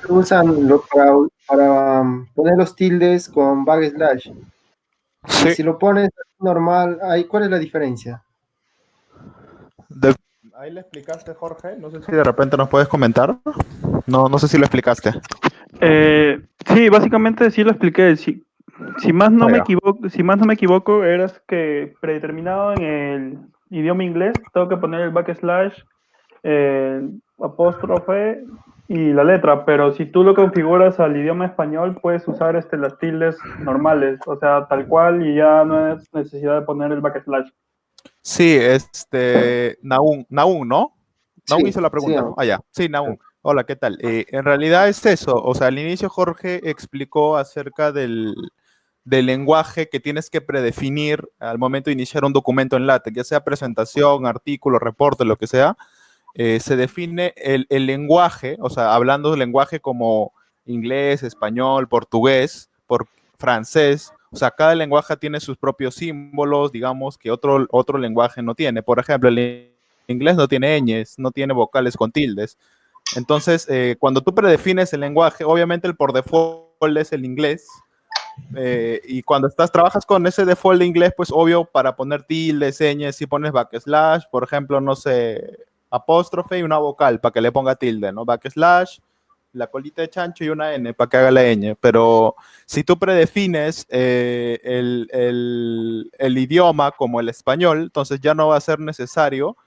usan para poner los tildes con backslash. Y Sí. si lo pones normal, ¿cuál es la diferencia? Ahí le explicaste, Jorge. No sé si de repente nos puedes comentar. No sé si lo explicaste. Sí, básicamente sí lo expliqué. Si más no me equivoco, eras que predeterminado en el idioma inglés, tengo que poner el backslash, apóstrofe y la letra, pero si tú lo configuras al idioma español, puedes usar las tildes normales, o sea, tal cual, y ya no es necesidad de poner el backslash. Sí, Naum, ¿no? Naum Sí, hizo la sí. pregunta, ¿no? Ah, ya. Sí, Naum. Hola, ¿qué tal? En realidad es eso. O sea, al inicio Jorge explicó acerca del lenguaje que tienes que predefinir al momento de iniciar un documento en LaTeX, ya sea presentación, artículo, reporte, lo que sea. Se define el lenguaje, o sea, hablando de lenguaje como inglés, español, portugués, francés. O sea, cada lenguaje tiene sus propios símbolos, digamos, que otro lenguaje no tiene. Por ejemplo, el inglés no tiene ñes, no tiene vocales con tildes. Entonces, cuando tú predefines el lenguaje, obviamente el por default es el inglés. Y cuando trabajas con ese default de inglés, pues obvio, para poner tildes, ñes, si pones backslash, por ejemplo, no sé, apóstrofe y una vocal para que le ponga tilde, ¿no? Backslash, la colita de chancho y una N para que haga la ñ. Pero si tú predefines el idioma como el español, entonces ya no va a ser necesario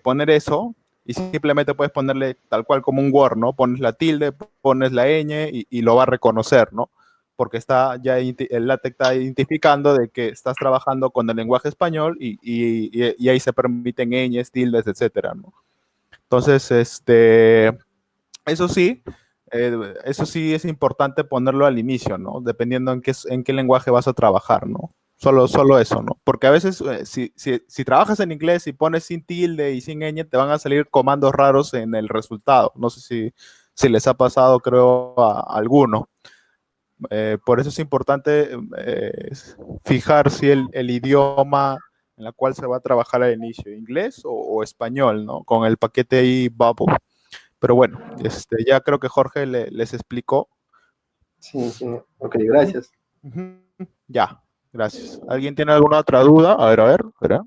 poner eso y simplemente puedes ponerle tal cual como un Word, ¿no? Pones la tilde, pones la ñ y lo va a reconocer, ¿no? Porque el LaTeX está identificando de que estás trabajando con el lenguaje español y ahí se permiten ñes, tildes, etcétera, ¿no? Entonces, eso sí, es importante ponerlo al inicio, ¿no? Dependiendo en qué lenguaje vas a trabajar, ¿no? Solo eso, ¿no? Porque a veces, si trabajas en inglés y pones sin tilde y sin ñ, te van a salir comandos raros en el resultado. No sé si les ha pasado, creo, a alguno. Por eso es importante fijar si el idioma en la cual se va a trabajar al inicio, inglés o español, ¿no? Con el paquete ahí Bubble. Pero bueno, ya creo que Jorge les explicó. Sí, sí. Ok, gracias. Ya, gracias. ¿Alguien tiene alguna otra duda? A ver, espera.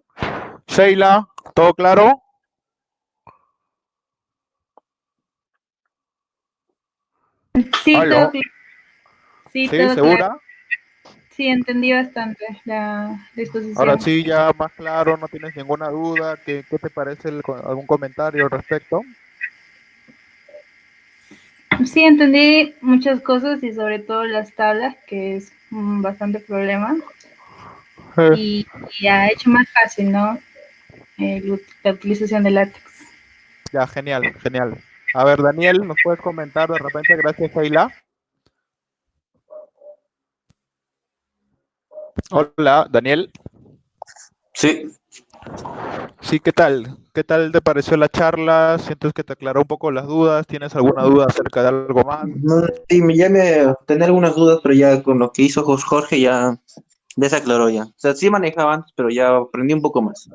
Sheila, ¿todo claro? Sí, ¿Aló? todo bien. Sí, ¿Sí? todo ¿Segura? claro. Sí, entendí bastante la disposición. Ahora sí, ya más claro, no tienes ninguna duda. ¿Qué te parece algún comentario al respecto? Sí, entendí muchas cosas y sobre todo las tablas, que es bastante problema. Y ha hecho más fácil, ¿no? La utilización de látex. Ya, genial, genial. A ver, Daniel, ¿nos puedes comentar de repente? Gracias, Sheila. Hola, Daniel. Sí, Sí, ¿qué tal? ¿Qué tal te pareció la charla? ¿Sientes que te aclaró un poco las dudas? ¿Tienes alguna duda acerca de algo más? sí, ya me tenía algunas dudas, pero ya con lo que hizo Jorge ya se aclaró ya. O sea, sí manejaba antes, pero ya aprendí un poco más.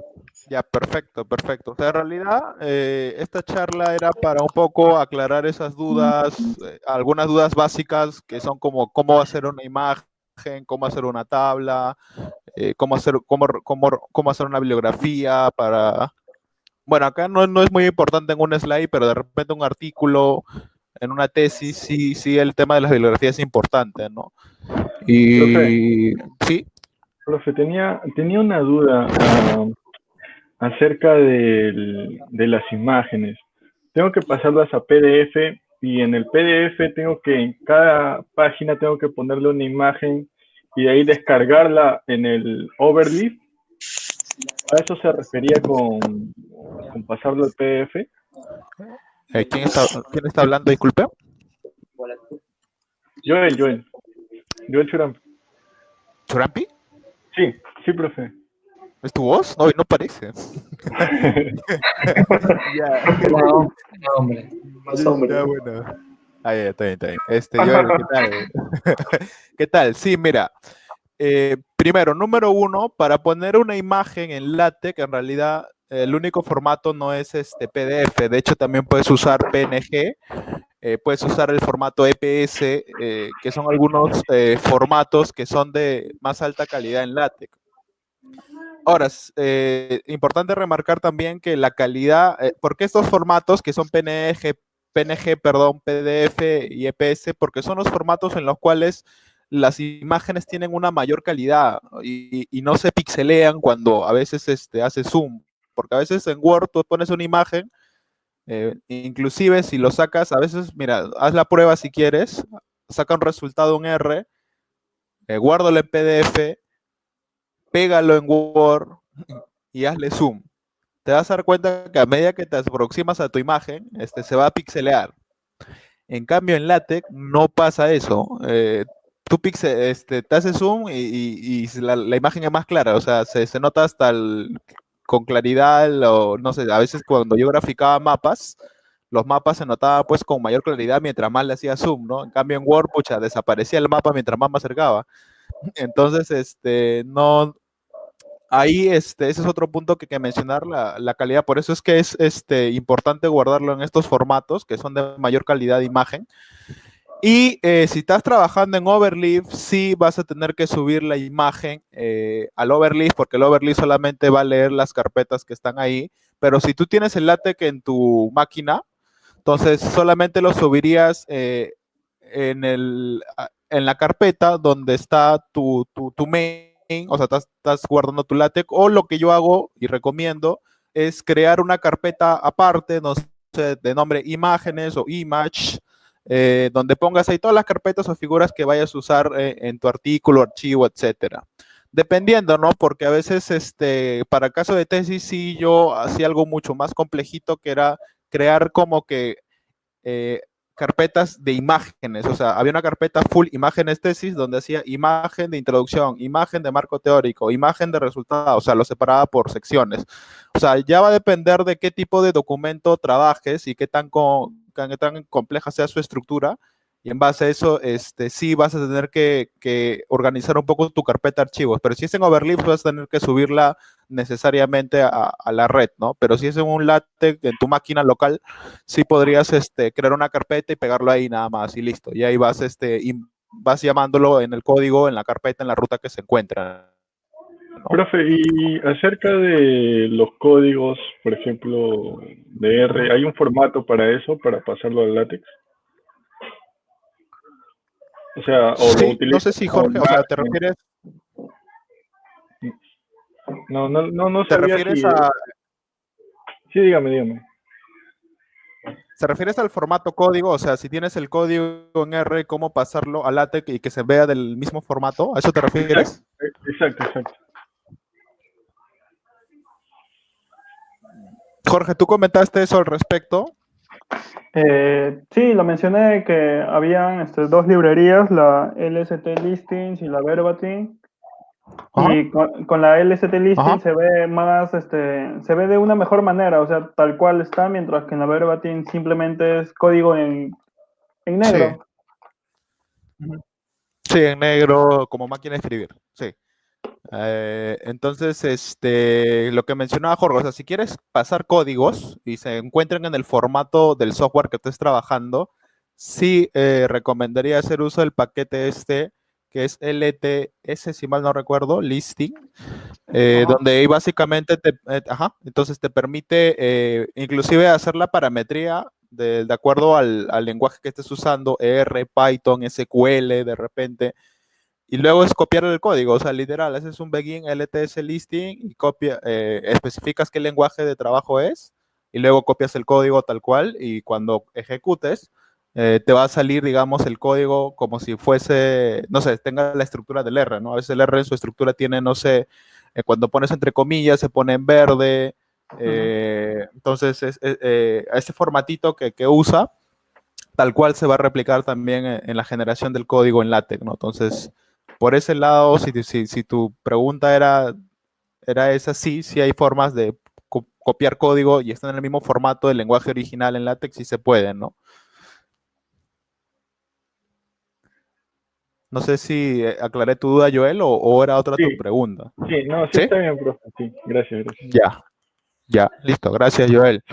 Ya, perfecto, perfecto. O sea, en realidad, esta charla era para un poco aclarar esas dudas, algunas dudas básicas que son como cómo hacer una imagen, cómo hacer una tabla, cómo hacer una bibliografía para... Bueno, acá no es muy importante en un slide, pero de repente un artículo, en una tesis, sí, sí, el tema de las bibliografías es importante, ¿no? Profe, Y sí, Profe, tenía una duda acerca de las imágenes. Tengo que pasarlas a PDF y en el PDF en cada página tengo que ponerle una imagen y de ahí descargarla en el Overleaf. ¿A eso se refería con pasarlo al PDF? ¿quién está hablando? Disculpe. Joel Churam. ¿Churampi? Sí, sí, profe. ¿Es tu voz? No, no parece. Ya, No, no, hombre. Más hombre. ya, bueno. Ah, ya, está bien, está bien. Joel, ¿qué tal? ¿Qué tal? Sí, mira. Primero, número uno, para poner una imagen en LaTeX, en realidad el único formato no es este PDF. De hecho, también puedes usar PNG, puedes usar el formato EPS, que son algunos formatos que son de más alta calidad en LaTeX. Ahora, es importante remarcar también que la calidad, porque estos formatos que son perdón, PDF y EPS, porque son los formatos en los cuales las imágenes tienen una mayor calidad y no se pixelean cuando a veces hace zoom, porque a veces en Word tú pones una imagen, inclusive si lo sacas, a veces, mira, haz la prueba si quieres, saca un resultado en R, guárdalo en PDF, pégalo en Word y hazle zoom. Te vas a dar cuenta que a medida que te aproximas a tu imagen, se va a pixelear. En cambio, en LaTeX no pasa eso. Tú te haces zoom y la imagen es más clara, o sea, se nota hasta con claridad, o no sé, a veces cuando yo graficaba mapas, los mapas se notaban pues con mayor claridad mientras más le hacía zoom, ¿no? En cambio en Word, pucha, desaparecía el mapa mientras más me acercaba. Entonces, no, ahí ese es otro punto que hay que mencionar, la calidad. Por eso es que es importante guardarlo en estos formatos que son de mayor calidad de imagen. Y si estás trabajando en Overleaf, sí vas a tener que subir la imagen al Overleaf, porque el Overleaf solamente va a leer las carpetas que están ahí. Pero si tú tienes el LaTeX en tu máquina, entonces solamente lo subirías en la carpeta donde está tu main, o sea, estás guardando tu LaTeX, o lo que yo hago y recomiendo es crear una carpeta aparte, no sé, de nombre imágenes o image, donde pongas ahí todas las carpetas o figuras que vayas a usar en tu artículo, archivo, etcétera. Dependiendo, ¿no? Porque a veces, para caso de tesis, sí yo hacía algo mucho más complejito, que era crear como que eh, carpetas de imágenes, o sea, había una carpeta full imágenes tesis donde hacía imagen de introducción, imagen de marco teórico, imagen de resultados, o sea, lo separaba por secciones. O sea, ya va a depender de qué tipo de documento trabajes y qué tan compleja sea su estructura. Y en base a eso, sí vas a tener que organizar un poco tu carpeta de archivos. Pero si es en Overleaf, vas a tener que subirla necesariamente a la red, ¿no? Pero si es en un LaTeX en tu máquina local, sí podrías crear una carpeta y pegarlo ahí nada más y listo. Y ahí vas, vas llamándolo en el código, en la carpeta, en la ruta que se encuentra, ¿no? Profe, y acerca de los códigos, por ejemplo, de R, ¿hay un formato para eso, para pasarlo al látex? O sea, o lo Sí, no utilizas sé si como Jorge, o sea, te máximo. refieres, No te sabía refieres si... a, Sí, dígame. ¿te refieres al formato código? O sea, si tienes el código en R, ¿cómo pasarlo a LaTeX y que se vea del mismo formato? ¿A eso te refieres? Exacto. Jorge, tú comentaste eso al respecto. Sí, lo mencioné que habían dos librerías, la LST Listings y la Verbatim. Ajá, Y con la LST Listing ajá. se ve más, se ve de una mejor manera, o sea, tal cual está, mientras que en la Verbatim simplemente es código en Sí. negro. Ujú. Sí, en negro, como máquina de escribir. Sí. Entonces, lo que mencionaba Jorge, o sea, si quieres pasar códigos y se encuentran en el formato del software que estés trabajando, sí recomendaría hacer uso del paquete que es LTS, si mal no recuerdo, listing, donde ahí básicamente entonces te permite inclusive hacer la parametría de acuerdo al lenguaje que estés usando, R, Python, SQL, de repente. Y luego es copiar el código, o sea, literal, haces un begin LTS listing y especificas qué lenguaje de trabajo es y luego copias el código tal cual y cuando ejecutes te va a salir, digamos, el código como si fuese, no sé, tenga la estructura del R, ¿no? A veces el R en su estructura tiene, no sé, cuando pones entre comillas se pone en verde, entonces ese formatito que usa, tal cual se va a replicar también en la generación del código en LaTeX, ¿no? Entonces, por ese lado, si tu pregunta era esa, sí hay formas de copiar código y están en el mismo formato del lenguaje original en LaTeX, sí se puede, ¿no? No sé si aclaré tu duda, Joel, o era otra tu Sí, pregunta. sí ¿Sí? está bien, profe. Sí, gracias. Ya, listo. Gracias, Joel.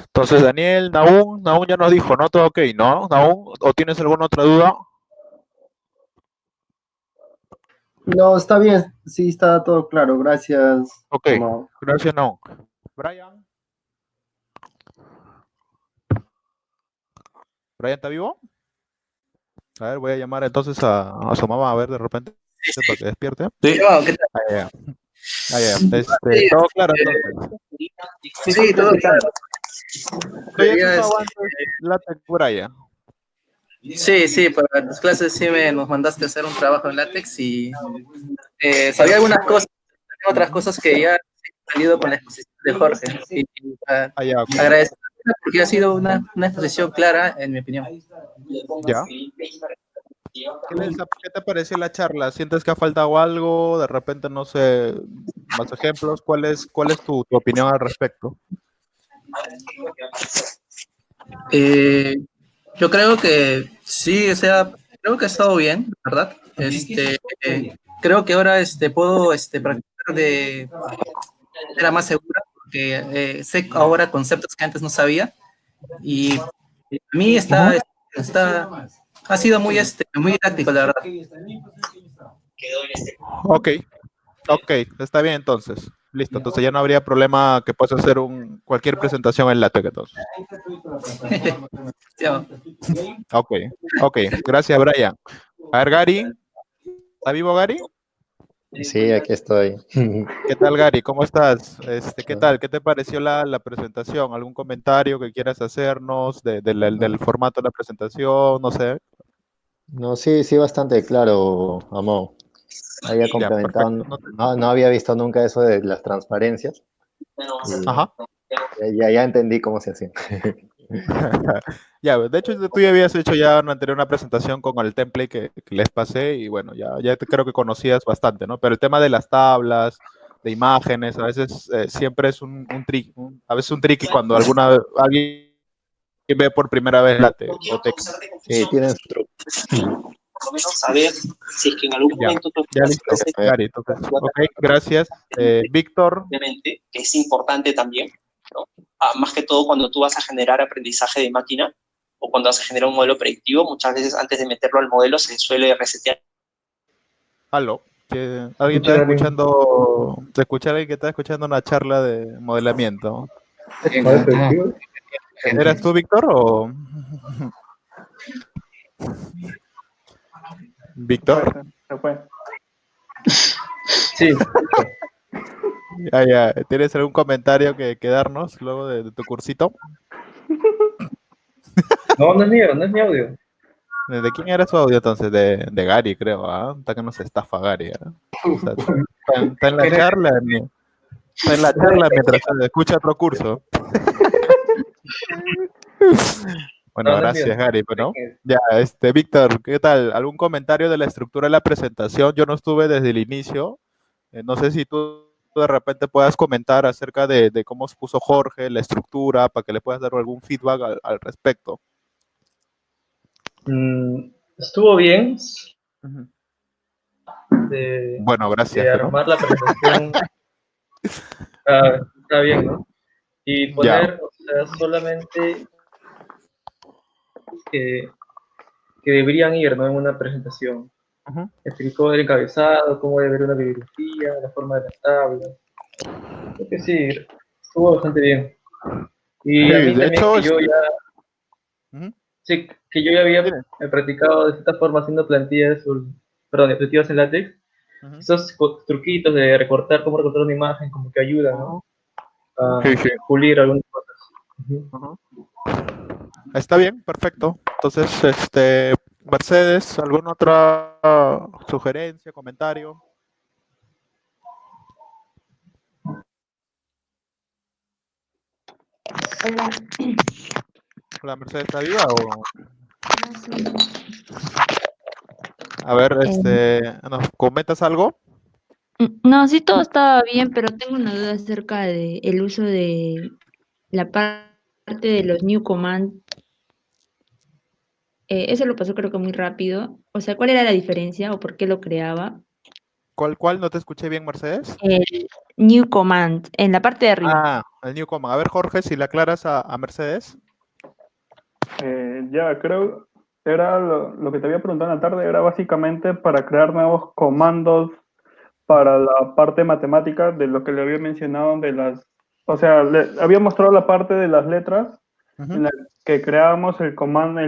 Entonces, Daniel, Nahum ya nos dijo, ¿no? Todo ok, ¿no? Nahum, ¿o tienes alguna otra duda? No, está bien, sí, está todo claro, gracias, Ok, Amado. gracias, Nahum. Brian, ¿está vivo? A ver, voy a llamar entonces a su mamá, a ver de repente, para que despierte. Sí. ¿Qué tal? Ah, ya. Todo claro entonces. Sí, todo claro. ¿Tú ya has Quería, usado antes LaTeX por allá? sí, para las clases sí nos mandaste a hacer un trabajo en látex y sabía algunas cosas, también otras cosas que ya he aprendido con la exposición de Jorge. Ah, ya, ok. Agradecer porque ha sido una exposición clara, en mi opinión. Ya. ¿Qué te pareció la charla? ¿Sientes que ha faltado algo? De repente, no sé, más ejemplos. ¿Cuál es tu opinión al respecto? Eh, yo creo que sí, o sea, creo que ha estado bien, ¿verdad? Creo que ahora puedo practicar de manera más segura, porque sé ahora conceptos que antes no sabía y a mí ha sido muy didáctico, la verdad. Ok, está bien entonces. Listo, entonces ya no habría problema que puedas hacer cualquier presentación en LaTeX entonces. Ok, gracias Brian. A ver, Gary, ¿está vivo Gary? Sí, aquí estoy. ¿Qué tal Gary? ¿Cómo estás? ¿Qué tal? ¿Qué te pareció la presentación? ¿Algún comentario que quieras hacernos del formato de la presentación? No sé. No, sí, bastante claro, Amo. Había Ya, complementado, perfecto. no había visto nunca eso de las transparencias. Ajá. Y ya entendí cómo se hacía. Ya, de hecho tú ya habías hecho ya una presentación con el template que les pasé y bueno, ya creo que conocías bastante, ¿no? Pero el tema de las tablas, de imágenes, a veces siempre es un trick, a veces un tricky cuando alguien ve por primera vez o text. Sí, tienen su truco. Por lo menos saber si es que en algún Ya, momento tú ya estás listo, Gary, entonces, ok, gracias. Víctor, obviamente, que es importante también, ¿no? Más que todo cuando tú vas a generar aprendizaje de máquina o cuando vas a generar un modelo predictivo, muchas veces antes de meterlo al modelo se suele resetear. aló, alguien está Escucha, Gary. escuchando, te escuché a alguien que está escuchando una charla de modelamiento. ¿Eras tú, Víctor, o...? Víctor. Se fue. Sí. Ya. ¿Tienes algún comentario que darnos luego de tu cursito? No es mío, no es mi audio. ¿De quién era su audio entonces? De Gary, creo, ¿ah? Hasta que nos estafa Gary, ¿ah? O sea, está en la charla, está en la charla mientras se escucha otro curso. Bueno, No es gracias, mío. Gary, ¿no? Ya, Víctor, ¿qué tal? ¿Algún comentario de la estructura de la presentación? Yo no estuve desde el inicio. No sé si tú de repente puedas comentar acerca de cómo se puso Jorge, la estructura, para que le puedas dar algún feedback al respecto. Estuvo bien. Bueno, gracias. De armar la presentación. Está bien, ¿no? Y poner, o sea, solamente que deberían ir, ¿no? En una presentación. Explicó el encabezado, cómo debe ver una bibliografía, la forma de las tablas. Creo que sí, estuvo bastante bien. Y a mí de también hecho, que yo ya... Sí, que yo ya había practicado de cierta forma haciendo plantillas, diapositivas en látex. Esos truquitos de recortar, cómo recortar una imagen, como que ayudan, ¿no? A pulir algunas cosas. Está bien, perfecto. Entonces, Mercedes, ¿alguna otra sugerencia, comentario? Hola. ¿La Mercedes está viva o...? A ver, ¿nos comentas algo? No, sí, todo estaba bien, pero tengo una duda acerca de el uso de la parte de los new command. Eso lo pasó creo que muy rápido. O sea, ¿cuál era la diferencia o por qué lo creaba? ¿Cuál? ¿No te escuché bien, Mercedes? El new command, en la parte de arriba. Ah, el new command. A ver, Jorge, si le aclaras a Mercedes. Ya, creo, era lo que te había preguntado en la tarde, era básicamente para crear nuevos comandos para la parte matemática de lo que le había mencionado de las, o sea, le había mostrado la parte de las letras en la que creábamos el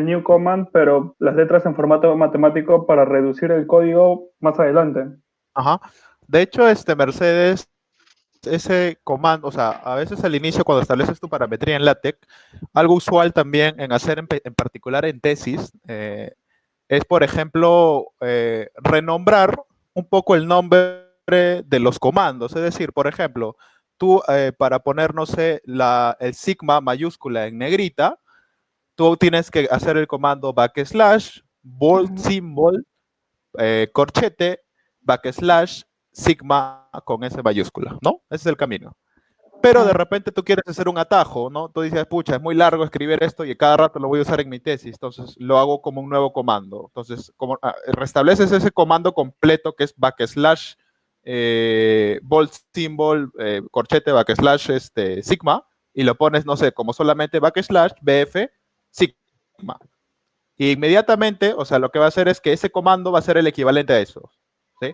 new command, pero las letras en formato matemático para reducir el código más adelante. Ajá. De hecho, Mercedes, ese comando, o sea, a veces al inicio cuando estableces tu parametría en LaTeX, algo usual también en hacer en particular en tesis, es, por ejemplo, renombrar un poco el nombre de los comandos. Es decir, por ejemplo, tú para poner, no sé, el sigma mayúscula en negrita, tú tienes que hacer el comando backslash, bold symbol, corchete, backslash, sigma con S mayúscula, ¿no? Ese es el camino. Pero de repente tú quieres hacer un atajo, ¿no? Tú dices, pucha, es muy largo escribir esto y cada rato lo voy a usar en mi tesis, entonces lo hago como un nuevo comando. Entonces, como restableces ese comando completo que es backslash, bold symbol, corchete, backslash, sigma, y lo pones, no sé, como solamente backslash, bf, sigma. Y inmediatamente, o sea, lo que va a hacer es que ese comando va a ser el equivalente a eso, ¿sí?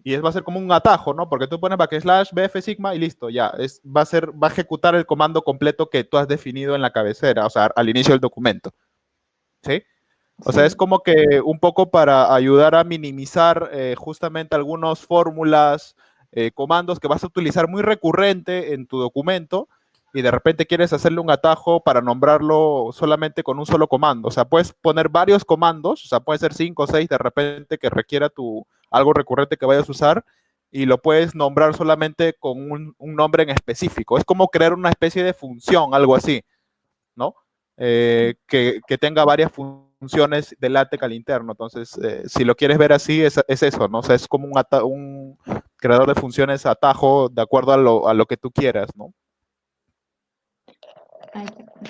Y va a ser como un atajo, ¿no? Porque tú pones backslash bf sigma y listo, ya. Va a ejecutar el comando completo que tú has definido en la cabecera, o sea, al inicio del documento. ¿Sí? O sea, es como que un poco para ayudar a minimizar justamente algunas fórmulas, comandos que vas a utilizar muy recurrente en tu documento y de repente quieres hacerle un atajo para nombrarlo solamente con un solo comando. O sea, puedes poner varios comandos, o sea, puede ser 5 o 6 de repente que requiera algo recurrente que vayas a usar y lo puedes nombrar solamente con un nombre en específico. Es como crear una especie de función, algo así, ¿no? Que tenga varias funciones de LaTeX al interno. Entonces, si lo quieres ver así, es eso, ¿no? O sea, es como un creador de funciones atajo de acuerdo a lo que tú quieras, ¿no?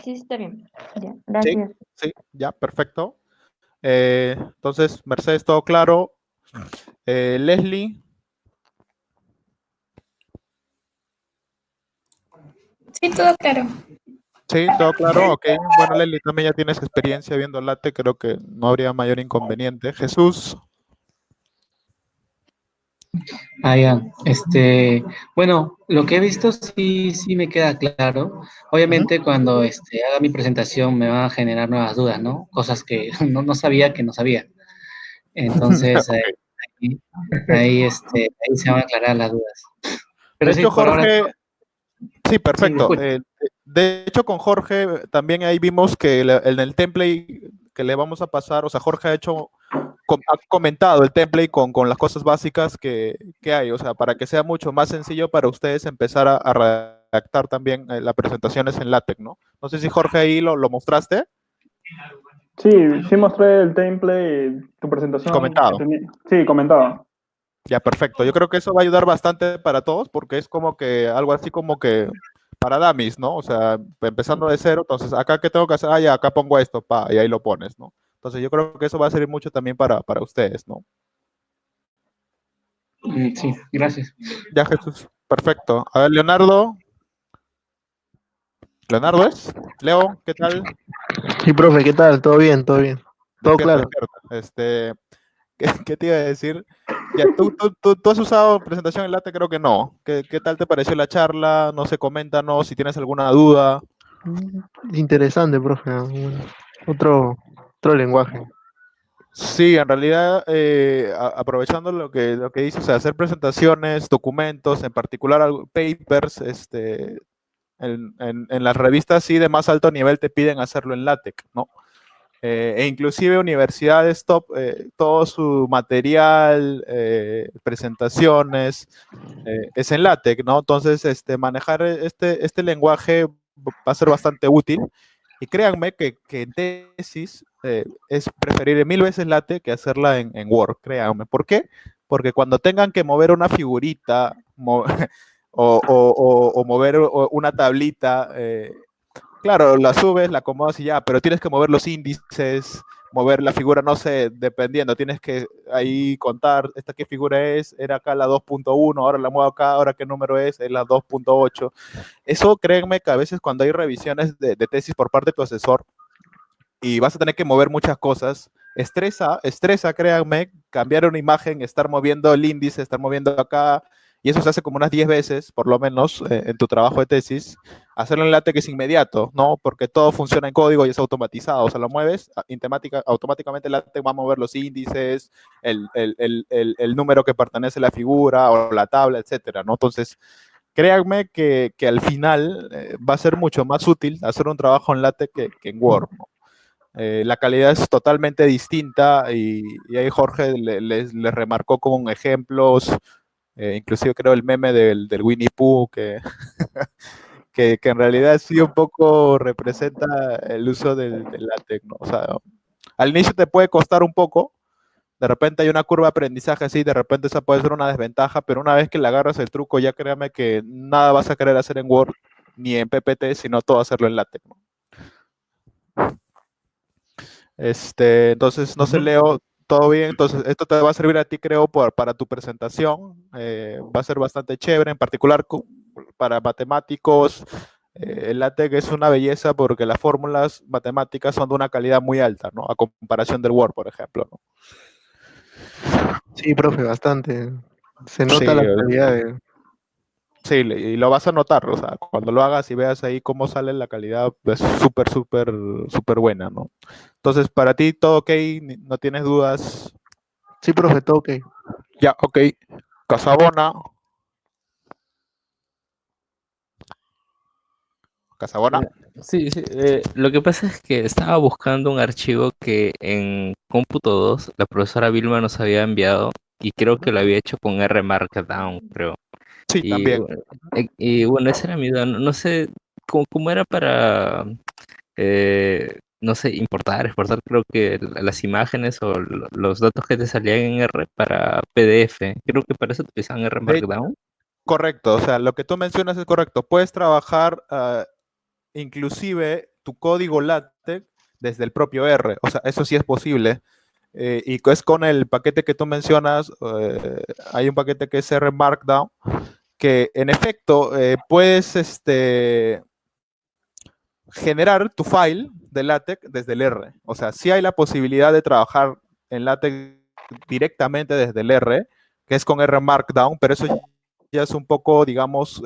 Sí, está bien. Ya, gracias. Sí, ya, perfecto. Entonces, Mercedes, todo claro. Leslie. Sí, todo claro. Sí, todo claro, ok. Bueno, Leslie, también ya tienes experiencia viendo LaTeX, creo que no habría mayor inconveniente. Jesús. Ya. Bueno, lo que he visto sí me queda claro. Obviamente cuando haga mi presentación me van a generar nuevas dudas, ¿no? Cosas que no sabía que no sabía. Entonces, Ok. ahí se van a aclarar las dudas. Pero De sí, hecho, por ahora, Jorge, sí, sí, lo perfecto. escucho. De hecho, con Jorge también ahí vimos que en el template que le vamos a pasar, o sea, Jorge ha comentado el template con las cosas básicas que hay, o sea, para que sea mucho más sencillo para ustedes empezar a redactar también las presentaciones en LaTeX, ¿no? No sé si Jorge ahí lo mostraste, Sí, sí mostré el template, tu presentación que comentado. tenía. Sí, comentaba. Ya, perfecto. Yo creo que eso va a ayudar bastante para todos porque es como que algo así como que para dummies, ¿no? O sea, empezando de cero, entonces, acá qué tengo que hacer, ya, acá pongo esto, pa, y ahí lo pones, ¿no? Entonces, yo creo que eso va a servir mucho también para ustedes, ¿no? Sí, gracias. Ya, Jesús, perfecto. A ver, Leonardo. ¿Leonardo es? Leo, ¿qué tal? Sí, profe, ¿qué tal? ¿Todo bien? ¿Todo bien? ¿Todo Despierta, claro? despierta. ¿Qué te iba a decir? Ya, ¿tú has usado presentación en LaTeX? Creo que no. ¿Qué tal te pareció la charla? No sé, coméntanos si tienes alguna duda. Interesante, profe. Otro lenguaje. Sí, en realidad, aprovechando lo que dices, o sea, hacer presentaciones, documentos, en particular papers, en las revistas sí de más alto nivel te piden hacerlo en LaTeX, ¿no? E inclusive universidades top, todo su material, presentaciones, es en LaTeX, ¿no? Entonces, manejar este lenguaje va a ser bastante útil. Y créanme que en tesis es preferible 1000 veces LaTeX que hacerla en Word, créanme. ¿Por qué? Porque cuando tengan que mover una figurita o mover una tablita, claro, la subes, la acomodas y ya, pero tienes que mover los índices, mover la figura, no sé, dependiendo, tienes que ahí contar, esta qué figura es, era acá la 2.1, ahora la muevo acá, ahora qué número es la 2.8. Eso créanme que a veces cuando hay revisiones de tesis por parte de tu asesor y vas a tener que mover muchas cosas, estresa, créanme, cambiar una imagen, estar moviendo el índice, estar moviendo acá, y eso se hace como unas 10 veces, por lo menos, en tu trabajo de tesis. Hacerlo en LaTeX es inmediato, ¿no? Porque todo funciona en código y es automatizado. O sea, lo mueves, automáticamente LaTeX va a mover los índices, el número que pertenece a la figura o la tabla, etcétera, ¿no? Entonces, créanme que al final va a ser mucho más útil hacer un trabajo en LaTeX que en Word, ¿no? La calidad es totalmente distinta y ahí Jorge les remarcó con ejemplos, inclusive creo el meme del Winnie Pooh, que en realidad sí un poco representa el uso del LaTeX, ¿no? O sea, al inicio te puede costar un poco, de repente hay una curva de aprendizaje así, de repente esa puede ser una desventaja, pero una vez que le agarras el truco, ya créame que nada vas a querer hacer en Word ni en PPT, sino todo hacerlo en LaTeX, ¿no? Entonces, no sé, Leo, todo bien. Entonces, esto te va a servir a ti, creo, para tu presentación. Va a ser bastante chévere, en particular para matemáticos. El LaTeX es una belleza porque las fórmulas matemáticas son de una calidad muy alta, ¿no? A comparación del Word, por ejemplo, ¿no? Sí, profe, bastante. Se nota Sí, la calidad de... sí, y lo vas a notar, o sea, cuando lo hagas y veas ahí cómo sale la calidad, es súper, súper, súper buena, ¿no? Entonces, para ti todo ok, no tienes dudas. Sí, profe, todo ok. Ya, ok. Casabona. Casabona. Sí, sí. Lo que pasa es que estaba buscando un archivo que en Cómputo 2 la profesora Vilma nos había enviado y creo que lo había hecho con R Markdown, creo. Sí, también. Y bueno, esa era mi duda. No sé cómo era para, no sé, importar, exportar, creo que las imágenes o los datos que te salían en R para PDF. Creo que para eso utilizaban R De- Markdown. correcto, o sea, lo que tú mencionas es correcto. Puedes trabajar inclusive tu código LaTeX desde el propio R, o sea, eso sí es posible. Y es con el paquete que tú mencionas, hay un paquete que es R Markdown, que en efecto puedes generar tu file de LaTeX desde el R. O sea, sí hay la posibilidad de trabajar en LaTeX directamente desde el R, que es con R Markdown, pero eso ya es un poco, digamos,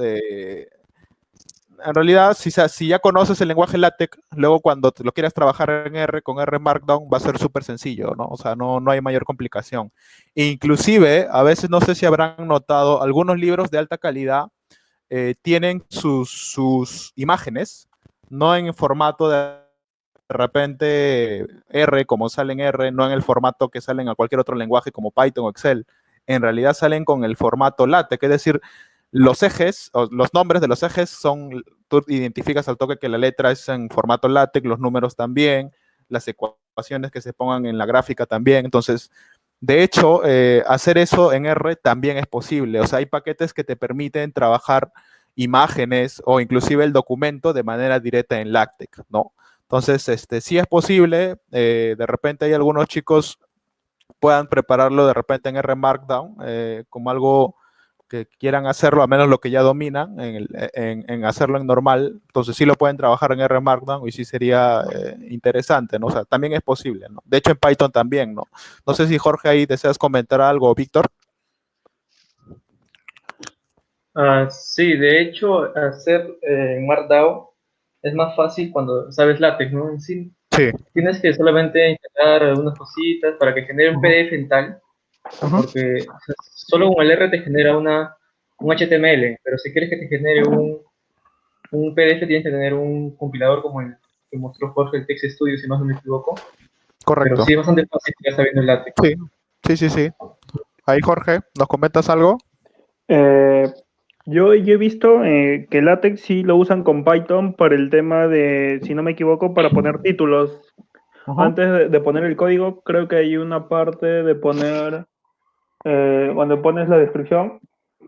en realidad, si ya conoces el lenguaje LaTeX, luego cuando te lo quieras trabajar en R, con R Markdown, va a ser súper sencillo, ¿no? O sea, no hay mayor complicación. Inclusive, a veces, no sé si habrán notado, algunos libros de alta calidad tienen sus imágenes, no en formato de repente R, como sale en R, no en el formato que salen a cualquier otro lenguaje como Python o Excel. En realidad salen con el formato LaTeX, es decir, los ejes, o los nombres de los ejes son, tú identificas al toque que la letra es en formato LaTeX, los números también, las ecuaciones que se pongan en la gráfica también. Entonces, de hecho, hacer eso en R también es posible. O sea, hay paquetes que te permiten trabajar imágenes o inclusive el documento de manera directa en LaTeX, ¿no? Entonces, sí es posible. De repente hay algunos chicos puedan prepararlo de repente en R Markdown como algo que quieran hacerlo, a menos lo que ya dominan, en hacerlo en normal. Entonces sí lo pueden trabajar en R Markdown y sí sería interesante, ¿no? O sea, también es posible, ¿no? De hecho, en Python también, ¿no? No sé si Jorge ahí deseas comentar algo, Víctor. Sí, de hecho, hacer Markdown es más fácil cuando sabes LaTeX, ¿no? En sí, Sí. tienes que solamente instalar algunas cositas para que genere un PDF en tal, porque o sea, solo con el R te genera un HTML, pero si quieres que te genere un PDF tienes que tener un compilador como el que mostró Jorge, el Text Studio, si no me equivoco. Correcto. Pero sí es bastante fácil ya sabiendo el LaTeX. Sí. Ahí, Jorge, ¿nos comentas algo? Yo he visto que LaTeX sí lo usan con Python para el tema de, si no me equivoco, para poner títulos. Antes de poner el código, creo que hay una parte de poner, cuando pones la descripción,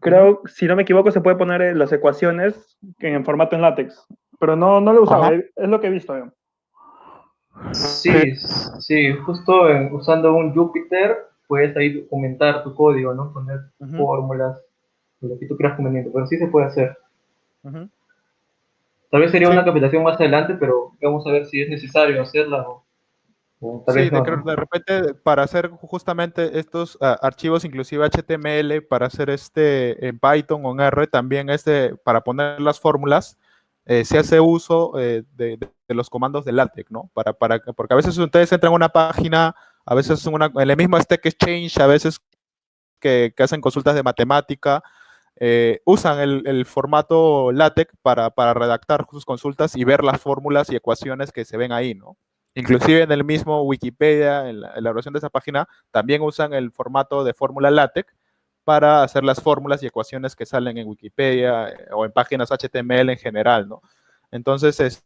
creo, si no me equivoco, se puede poner las ecuaciones en formato en LaTeX. Pero no lo he usado, es lo que he visto. Sí, justo usando un Jupyter puedes ahí documentar tu código, ¿no? Poner fórmulas, lo que tú creas conveniente, pero sí se puede hacer. Tal vez sería una capacitación más adelante, pero vamos a ver si es necesario hacerla o tal Sí, vez no, ¿no? de repente para hacer justamente estos archivos, inclusive HTML, para hacer en Python o en R, también para poner las fórmulas, se hace uso de los comandos de LaTeX, ¿no? Porque a veces ustedes entran a una página, a veces en el mismo Stack Exchange, a veces que hacen consultas de matemática, usan el formato LaTeX para redactar sus consultas y ver las fórmulas y ecuaciones que se ven ahí, ¿no? Inclusive en el mismo Wikipedia, en la elaboración de esa página, también usan el formato de fórmula LaTeX para hacer las fórmulas y ecuaciones que salen en Wikipedia o en páginas HTML en general, ¿no? Entonces,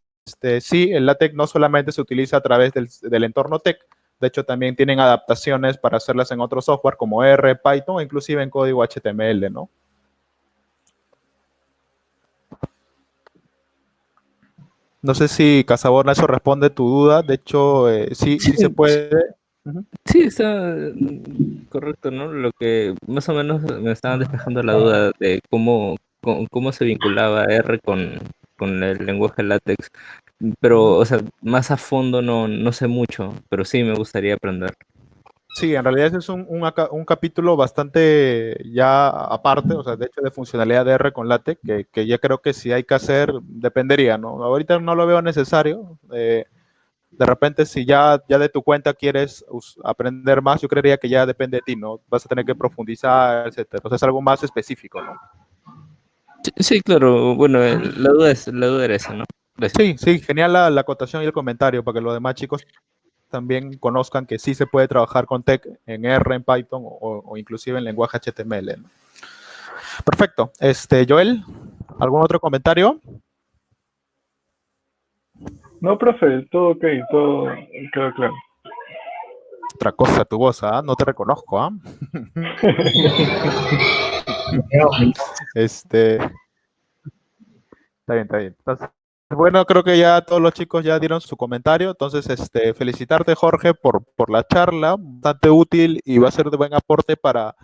sí, el LaTeX no solamente se utiliza a través del entorno TeX, de hecho también tienen adaptaciones para hacerlas en otro software como R, Python o inclusive en código HTML, ¿no? No sé si Casabona eso responde tu duda. De hecho, sí se puede. Sí, está correcto, ¿no? Lo que más o menos me estaban despejando la duda de cómo se vinculaba R con el lenguaje LaTeX. Pero, o sea, más a fondo no sé mucho, pero sí me gustaría aprender. Sí, en realidad ese es un capítulo bastante ya aparte, o sea, de hecho de funcionalidad de R con LaTeX, que ya creo que si hay que hacer, dependería, ¿no? Ahorita no lo veo necesario. De repente, si ya de tu cuenta quieres aprender más, yo creería que ya depende de ti, ¿no? Vas a tener que profundizar, etcétera. Entonces es algo más específico, ¿no? Sí, claro, bueno, la duda era esa, ¿no? Gracias. Sí, genial la acotación y el comentario para que los demás chicos también conozcan que sí se puede trabajar con TeX en R, en Python o inclusive en lenguaje HTML, ¿no? Perfecto. Joel, ¿algún otro comentario? No, profe, todo ok, todo quedó claro. Otra cosa, tu voz, ¿ah? No te reconozco, ¿ah? Está bien, está bien. Entonces, bueno, creo que ya todos los chicos ya dieron su comentario. Entonces, felicitarte, Jorge, por la charla, bastante útil y va a ser de buen aporte para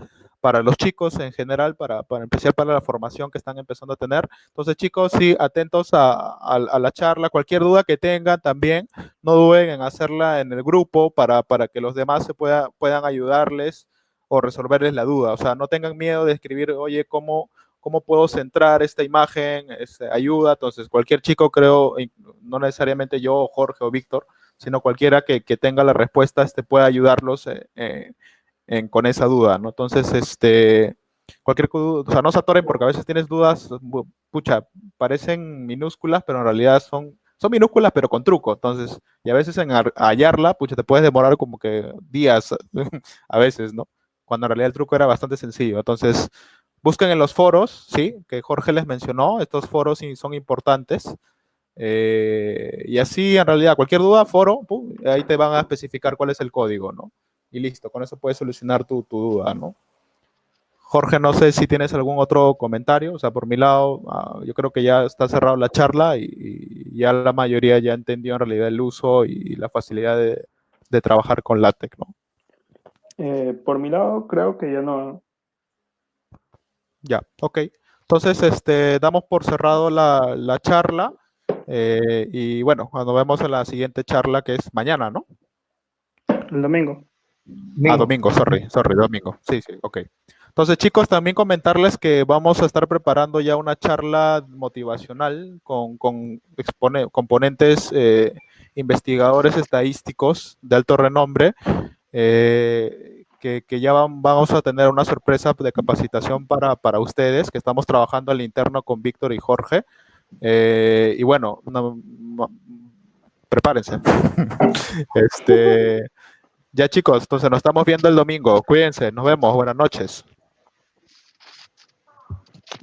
los chicos en general, para empezar para la formación que están empezando a tener. Entonces, chicos, sí, atentos a la charla. Cualquier duda que tengan también, no duden en hacerla en el grupo para que los demás puedan ayudarles o resolverles la duda. O sea, no tengan miedo de escribir, oye, cómo puedo centrar esta imagen, ayuda. Entonces, cualquier chico, creo, no necesariamente yo, Jorge o Víctor, sino cualquiera que tenga la respuesta, puede ayudarlos con esa duda, ¿no? Entonces, cualquier duda, o sea, no se atoren porque a veces tienes dudas, pucha, parecen minúsculas, pero en realidad son minúsculas, pero con truco. Entonces, y a veces en hallarla, pucha, te puedes demorar como que días a veces, ¿no? Cuando en realidad el truco era bastante sencillo. Entonces, busquen en los foros, ¿sí? Que Jorge les mencionó, estos foros sí son importantes. Y así, en realidad, cualquier duda, foro, pum, ahí te van a especificar cuál es el código, ¿no? Y listo, con eso puedes solucionar tu duda, ¿no? Jorge, no sé si tienes algún otro comentario. O sea, por mi lado, yo creo que ya está cerrado la charla y ya la mayoría ya entendió en realidad el uso y la facilidad de trabajar con LaTeX, ¿no? Por mi lado, creo que ya no. Ya, ok. Entonces, damos por cerrado la charla y bueno, nos vemos en la siguiente charla que es mañana, ¿no? El domingo. Domingo, domingo. Sí, ok. Entonces, chicos, también comentarles que vamos a estar preparando ya una charla motivacional con componentes investigadores estadísticos de alto renombre, que ya vamos a tener una sorpresa de capacitación para ustedes, que estamos trabajando al interno con Víctor y Jorge. Y bueno, prepárense. Ya, chicos, entonces nos estamos viendo el domingo. Cuídense, nos vemos. Buenas noches.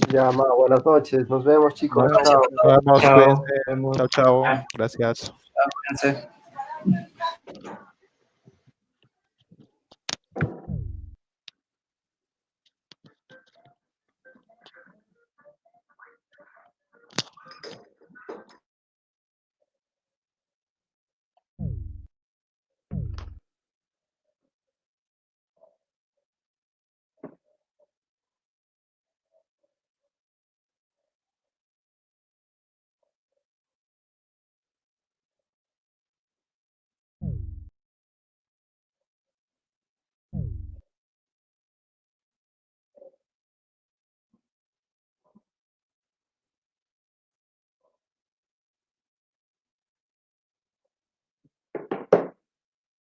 Ya, ma, buenas noches. Nos vemos, chicos. Nos Chao. vemos, Chao. cuídense. Chao, chao. Gracias. Cuídense.